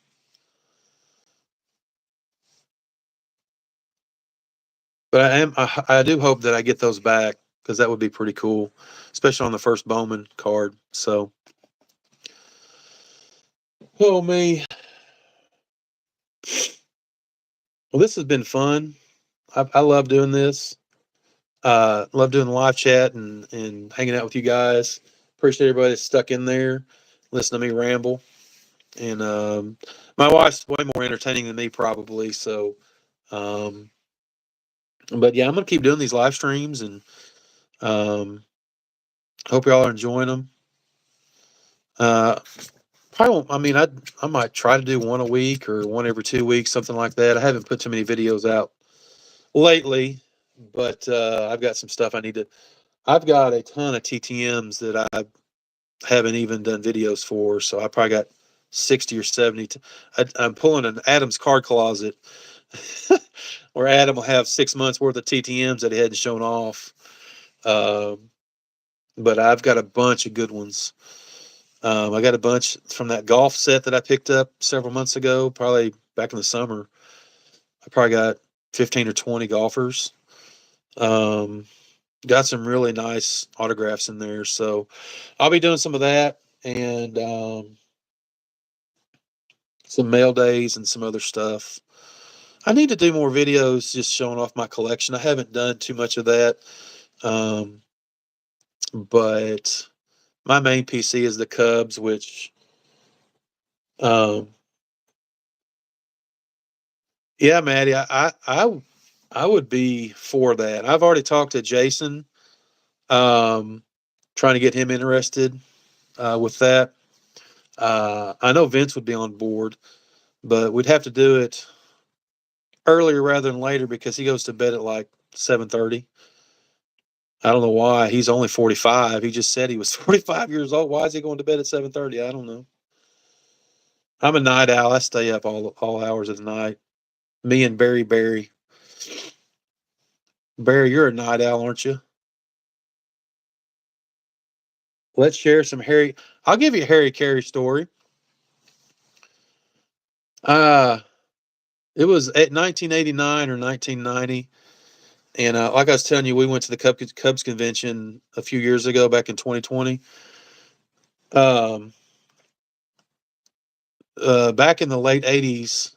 But I do hope that I get those back because that would be pretty cool, especially on the first Bowman card. So, oh me. Well, this has been fun. I love doing this. Love doing the live chat and hanging out with you guys. Appreciate everybody that's stuck in there, listen to me ramble. And my wife's way more entertaining than me, probably. So, um, but yeah, I'm gonna keep doing these live streams and um, hope y'all are enjoying them. Uh, Probably won't, I mean, I might try to do one a week or one every 2 weeks, something like that. I haven't put too many videos out lately, but I've got some stuff I need to. I've got a ton of TTMs that I haven't even done videos for, so I probably got 60 or 70. I'm pulling an Adam's card closet where Adam will have 6 months worth of TTMs that he hadn't shown off. But I've got a bunch of good ones. I got a bunch from that golf set that I picked up several months ago, probably back in the summer. I probably got 15 or 20 golfers. Got some really nice autographs in there. So I'll be doing some of that and some mail days and some other stuff. I need to do more videos just showing off my collection. I haven't done too much of that. But my main PC is the Cubs, which, yeah, Maddie, I would be for that. I've already talked to Jason, trying to get him interested with that. I know Vince would be on board, but we'd have to do it earlier rather than later because he goes to bed at like 7:30. I don't know why. He's only 45. He just said he was 45 years old. Why is he going to bed at 7:30? I don't know. I'm a night owl. I stay up all hours of the night. Me and Barry. Barry, you're a night owl, aren't you? Let's share some Harry. I'll give you a Harry Carey story. It was at 1989 or 1990. And like I was telling you, we went to the Cubs convention a few years ago, back in 2020. Back in the late 80s,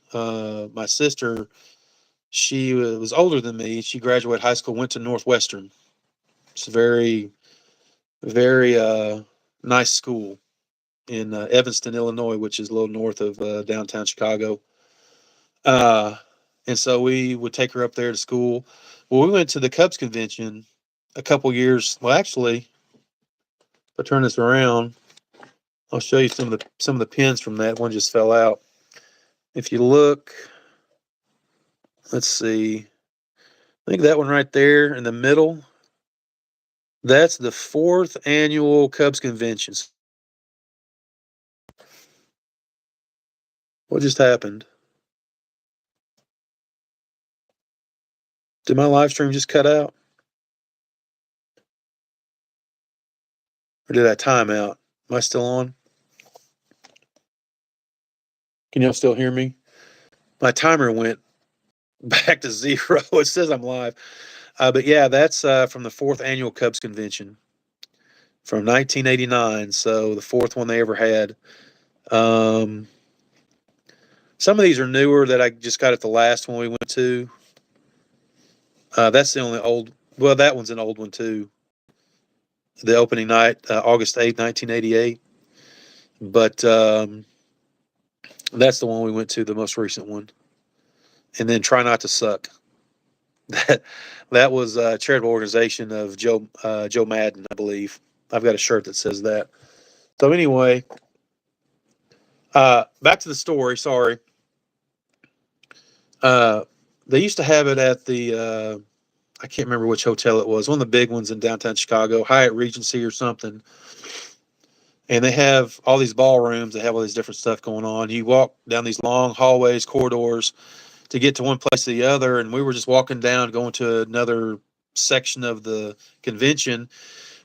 my sister, she was older than me. She graduated high school, went to Northwestern. It's a very, very nice school in Evanston, Illinois, which is a little north of downtown Chicago. And so we would take her up there to school. Well, we went to the Cubs convention a couple years. Well, actually, if I turn this around, I'll show you some of the pins from that. One just fell out. If you look, let's see. I think that one right there in the middle, that's the 4th annual Cubs convention. What just happened? Did my live stream just cut out? Or did I time out? Am I still on? Can y'all still hear me? My timer went back to 0. It says I'm live. But yeah, that's from the 4th annual Cubs convention from 1989. So the 4th one they ever had. Some of these are newer that I just got at the last one we went to. That's the only old. Well, that one's an old one too. The opening night, August 8th, 1988. But that's the one we went to, the most recent one. And then Try Not to Suck. That was a charitable organization of Joe Madden, I believe. I've got a shirt that says that. So anyway, back to the story. Sorry. They used to have it at the I can't remember which hotel it was, one of the big ones in downtown Chicago, Hyatt Regency or something. And they have all these ballrooms. They have all these different stuff going on. You walk down these long hallways, corridors to get to one place or the other. And we were just walking down, going to another section of the convention.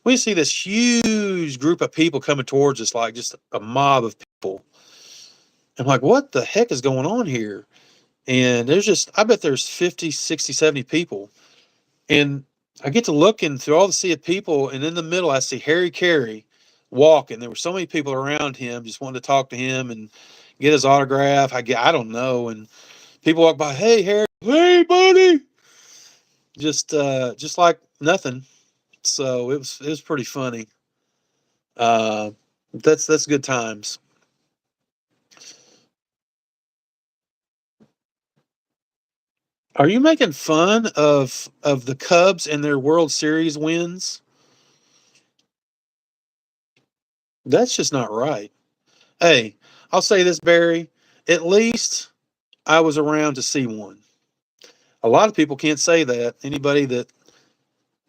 We see this huge group of people coming towards us, like just a mob of people. I'm like, what the heck is going on here? And I bet there's 50, 60, 70 people. And I get to looking through all the sea of people, and in the middle, I see Harry Carey walking. There were so many people around him, just wanting to talk to him and get his autograph. I don't know. And people walk by, hey, Harry, hey, buddy, just like nothing. So it was pretty funny. That's good times. Are you making fun of the Cubs and their World Series wins? That's just not right. Hey, I'll say this, Barry. At least I was around to see one. A lot of people can't say that. Anybody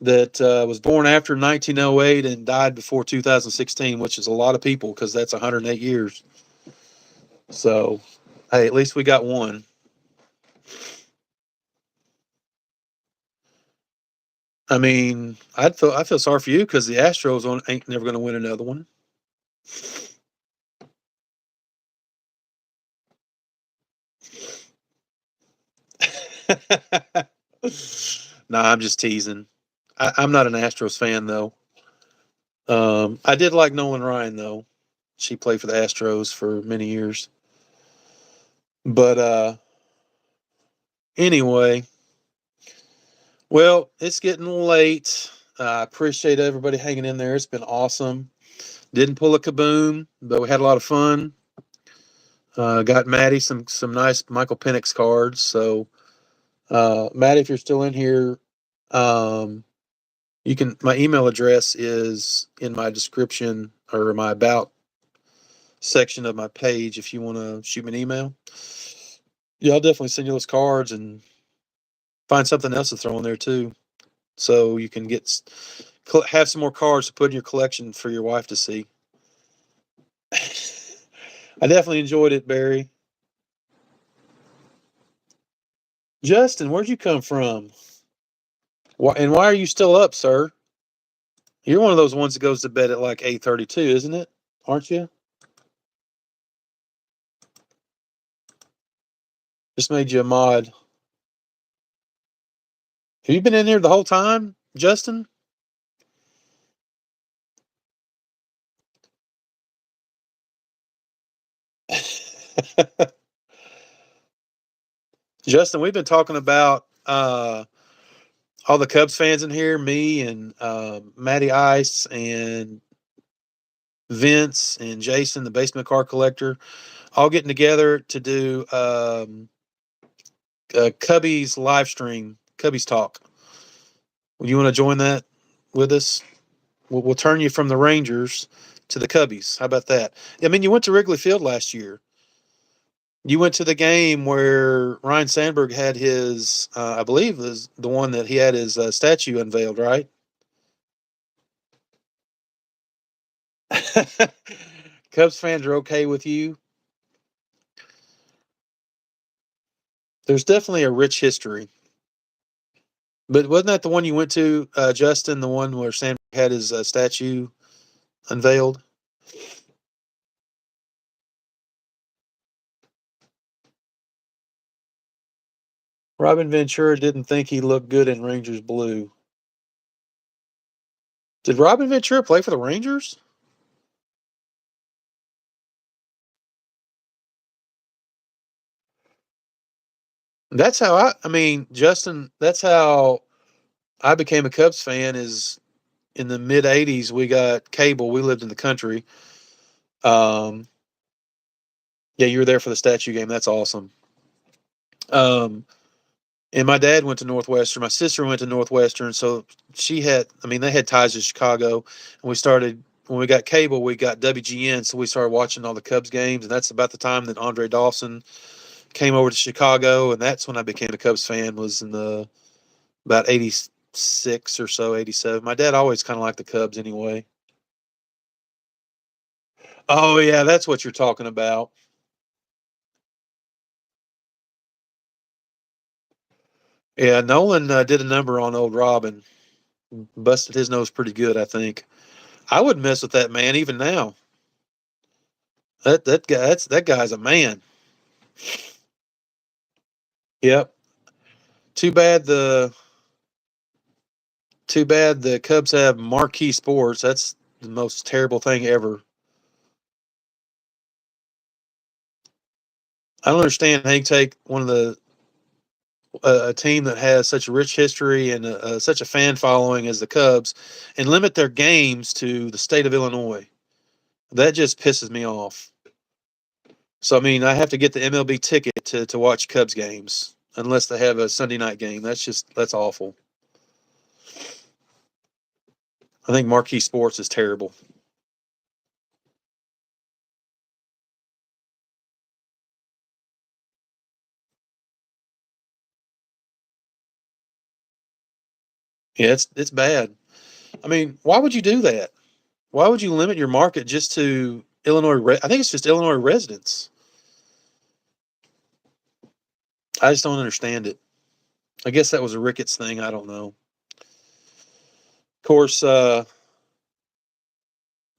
that was born after 1908 and died before 2016, which is a lot of people because that's 108 years. So, hey, at least we got one. I mean, I feel sorry for you because the Astros ain't never going to win another one. Nah, I'm just teasing. I'm not an Astros fan though. I did like Nolan Ryan though. She played for the Astros for many years. But anyway, well, it's getting late. I appreciate everybody hanging in there. It's been awesome. Didn't pull a kaboom, but we had a lot of fun. Got Maddie some nice Michael Penix cards. So, Maddie, if you're still in here, you can. My email address is in my description or my about section of my page. If you want to shoot me an email, yeah, I'll definitely send you those cards and find something else to throw in there too, so you can have some more cards to put in your collection for your wife to see. I definitely enjoyed it, Barry. Justin, where'd you come from? Why are you still up, sir? You're one of those ones that goes to bed at like 8:32, isn't it? Aren't you? Just made you a mod. Have you been in here the whole time, Justin? Justin, we've been talking about all the Cubs fans in here, me and Matty Ice and Vince and Jason, the basement car collector, all getting together to do Cubbies live stream, Cubbies talk. You want to join that with us? We'll turn you from the Rangers to the Cubbies. How about that? I mean, you went to Wrigley Field last year. You went to the game where Ryan Sandberg had his, I believe, was the one that he had his statue unveiled, right? Cubs fans are okay with you. There's definitely a rich history. But wasn't that the one you went to, Justin? The one where Sandberg had his statue unveiled? Robin Ventura didn't think he looked good in Rangers blue. Did Robin Ventura play for the Rangers? That's how I mean, Justin, that's how I became a Cubs fan is in the mid 80s. We got cable. We lived in the country. Um, yeah, you were there for the statue game. That's awesome. Um, and my dad went to Northwestern. My sister went to Northwestern. So they had ties to Chicago. And when we got cable, we got WGN. So we started watching all the Cubs games. And that's about the time that Andre Dawson came over to Chicago. And that's when I became a Cubs fan, was in about 86 or so, 87. My dad always kind of liked the Cubs anyway. Oh, yeah, that's what you're talking about. Yeah, Nolan did a number on old Robin. Busted his nose pretty good, I think. I wouldn't mess with that man even now. That guy's a man. Yep. Too bad the Cubs have marquee sports. That's the most terrible thing ever. I don't understand how you take one of a team that has such a rich history and such a fan following as the Cubs and limit their games to the state of Illinois. That just pisses me off. So, I mean, I have to get the MLB ticket to watch Cubs games unless they have a Sunday night game. That's awful. I think marquee sports is terrible. Yeah, it's bad. I mean, why would you do that? Why would you limit your market just to Illinois? I think it's just Illinois residents. I just don't understand it. I guess that was a Ricketts thing. I don't know. Of course,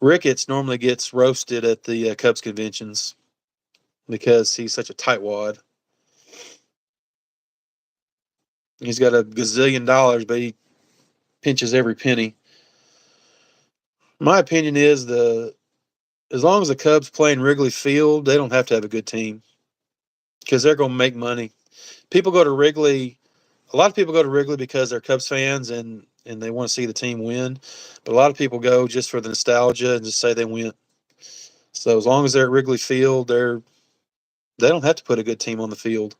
Ricketts normally gets roasted at the Cubs conventions because he's such a tightwad. He's got a gazillion dollars, but he pinches every penny. My opinion is as long as the Cubs play in Wrigley Field, they don't have to have a good team because they're going to make money. People go to Wrigley. A lot of people go to Wrigley because they're Cubs fans and they want to see the team win. But a lot of people go just for the nostalgia and just say they went. So as long as they're at Wrigley Field, they don't have to put a good team on the field.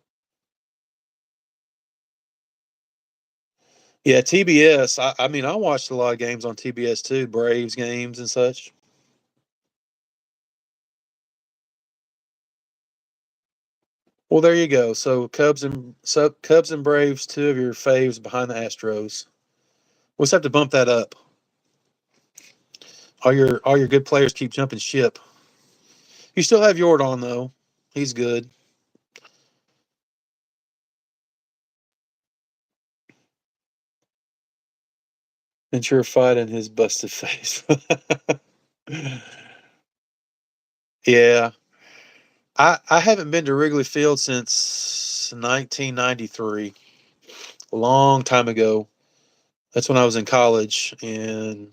Yeah, TBS. I mean, I watched a lot of games on TBS too, Braves games and such. Well, there you go. So Cubs and Braves, two of your faves behind the Astros. We'll just have to bump that up. All your good players keep jumping ship. You still have Jordan though. He's good. Ventura fighting his busted face. Yeah. I haven't been to Wrigley Field since 1993. A long time ago. That's when I was in college and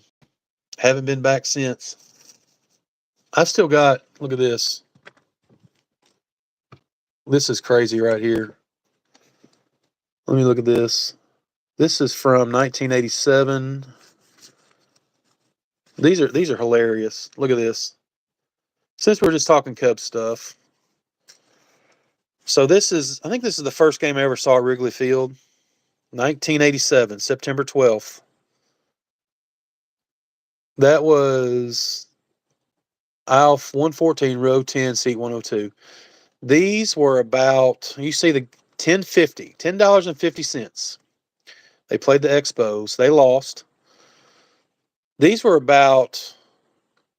haven't been back since. I've still got, look at this. This is crazy right here. Let me look at this. This is from 1987. These are hilarious. Look at this. Since we're just talking Cubs stuff. So I think this is the first game I ever saw at Wrigley Field. 1987, September 12th. That was aisle 114, row 10, seat 102. These were about, you see the $10.50. They played the Expos. They lost. These were about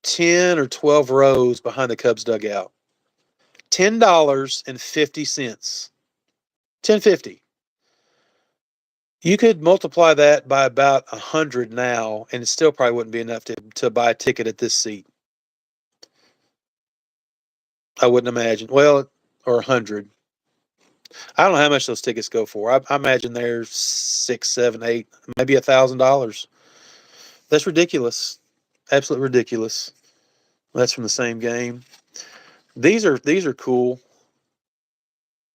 10 or 12 rows behind the Cubs dugout. $10.50. $10.50. You could multiply that by about 100 now, and it still probably wouldn't be enough to buy a ticket at this seat. I wouldn't imagine. Well, or 100. I don't know how much those tickets go for. I imagine they're $6, $7, $8, maybe $1,000. That's ridiculous. Absolutely ridiculous. That's from the same game. These are cool.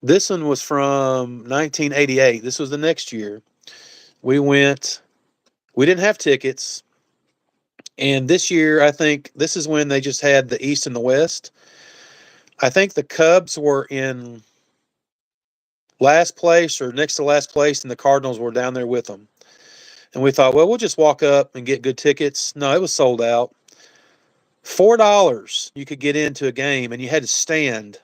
This one was from 1988. This was the next year. We didn't have tickets. And this year, I think this is when they just had the East and the West. I think the Cubs were in last place or next to last place, and the Cardinals were down there with them. And we thought, well, we'll just walk up and get good tickets. No, it was sold out. $4 you could get into a game, and you had to standing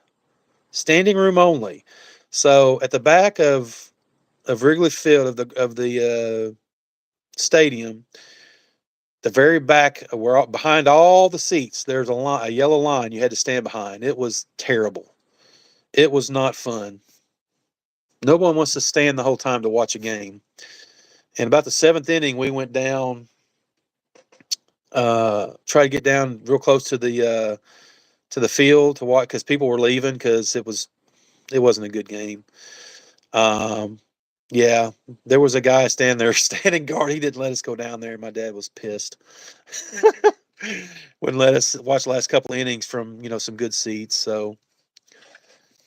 room only. So at the back of Wrigley Field of the stadium, the very back, where behind all the seats, there's a yellow line you had to stand behind. It was terrible. It was not fun. No one wants to stand the whole time to watch a game. And about the seventh inning, we went down, try to get down real close to the field to watch because people were leaving because it wasn't a good game. Yeah, there was a guy standing guard. He didn't let us go down there. My dad was pissed. Wouldn't let us watch the last couple of innings from some good seats. So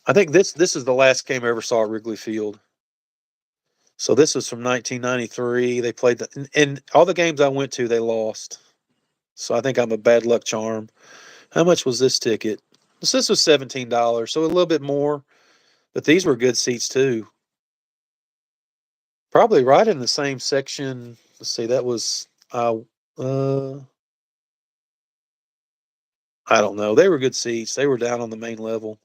I think this is the last game I ever saw at Wrigley Field. So this was from 1993. They played and all the games I went to, they lost. So I think I'm a bad luck charm. How much was this ticket? This was $17, so a little bit more, but these were good seats too. Probably right in the same section. Let's see, that was I don't know. They were good seats. They were down on the main level.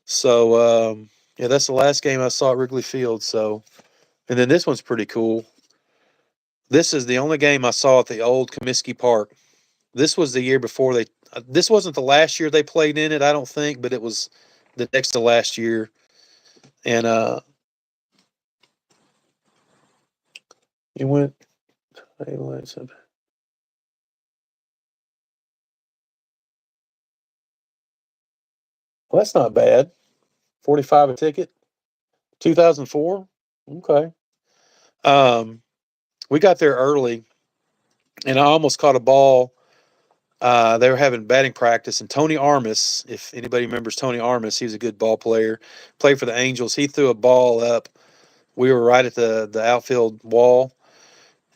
So yeah, that's the last game I saw at Wrigley Field. So, and then this one's pretty cool. This is the only game I saw at the old Comiskey Park. This was the year before they. This wasn't the last year they played in it, I don't think, but it was the next to last year. And he went. Well, that's not bad. 45 a ticket. 2004. Okay. We got there early, and I almost caught a ball. They were having batting practice, and Tony Armas, if anybody remembers Tony Armas, he was a good ball player, played for the Angels. He threw a ball up. We were right at the outfield wall,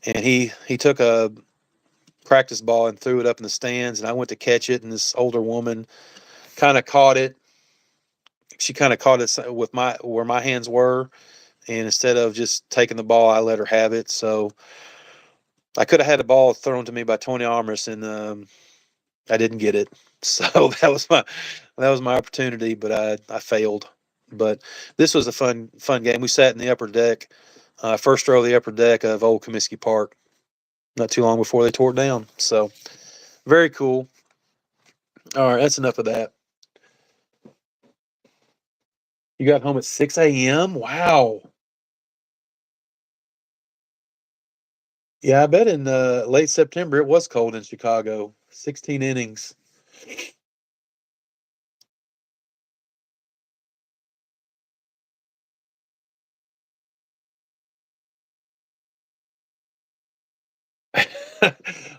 and he took a practice ball and threw it up in the stands, and I went to catch it, and this older woman kind of caught it. She kind of caught it with where my hands were, and instead of just taking the ball, I let her have it. So I could have had a ball thrown to me by Tony Armas, and I didn't get it. So that was my opportunity, but I failed. But this was a fun game. We sat in the upper deck, first row of the upper deck of Old Comiskey Park, not too long before they tore it down. So very cool. All right, that's enough of that. You got home at 6 a.m.? Wow. Yeah, I bet in late September it was cold in Chicago. 16 innings.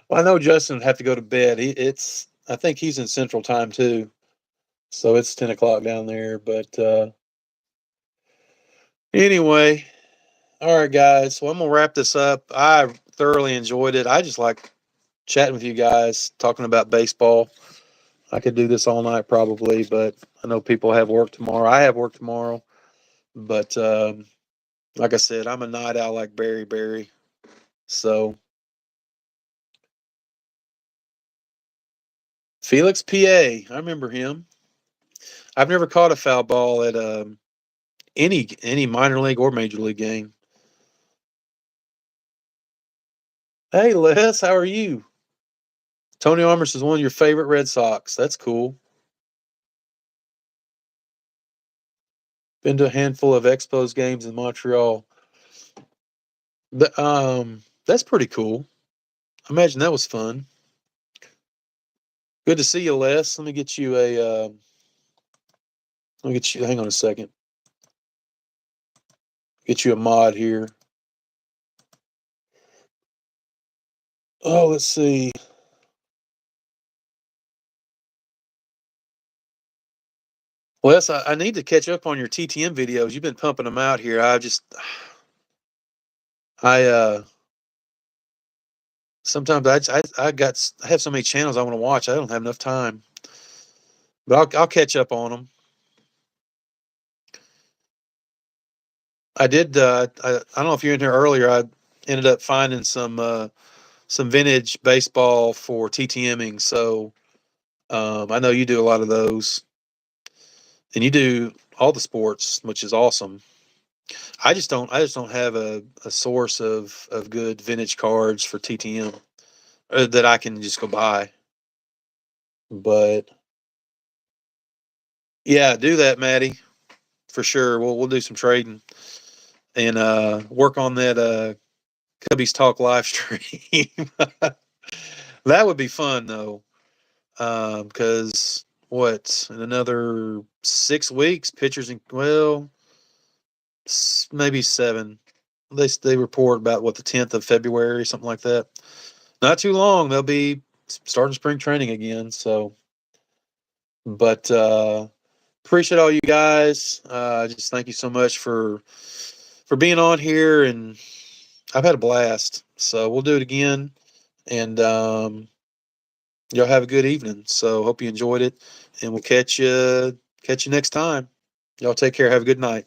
Well, I know Justin would have to go to bed. I think he's in Central Time too, so it's 10 o'clock down there. But anyway, all right, guys. So I'm gonna wrap this up. I thoroughly enjoyed it. I just like chatting with you guys, talking about baseball. I could do this all night probably, but I know people have work tomorrow. I have work tomorrow, but like I said, I'm a night owl like Barry. So Felix PA, I remember him. I've never caught a foul ball at any minor league or major league game. Hey Les, how are you? Tony Armas is one of your favorite Red Sox. That's cool. Been to a handful of Expos games in Montreal. That's pretty cool. I imagine that was fun. Good to see you, Les. Let me get you a. Let me get you. Hang on a second. Get you a mod here. Oh, let's see. Les, I need to catch up on your TTM videos. You've been pumping them out here. I sometimes I have so many channels I want to watch. I don't have enough time, but I'll catch up on them. I did. I don't know if you're in here earlier. I ended up finding some vintage baseball for TTMing. So I know you do a lot of those, and you do all the sports, which is awesome. I just don't. I just don't have a source of good vintage cards for TTM that I can just go buy. But yeah, do that, Maddie, for sure. We'll do some trading and work on that Cubbies Talk live stream. That would be fun though, because what in another 6 weeks, pitchers and well, maybe 7. They report about what the 10th of February, something like that. Not too long. They'll be starting spring training again. So, but appreciate all you guys. Just thank you so much for being on here, and I've had a blast. So we'll do it again, and y'all have a good evening. So hope you enjoyed it, and we'll catch you next time. Y'all take care. Have a good night.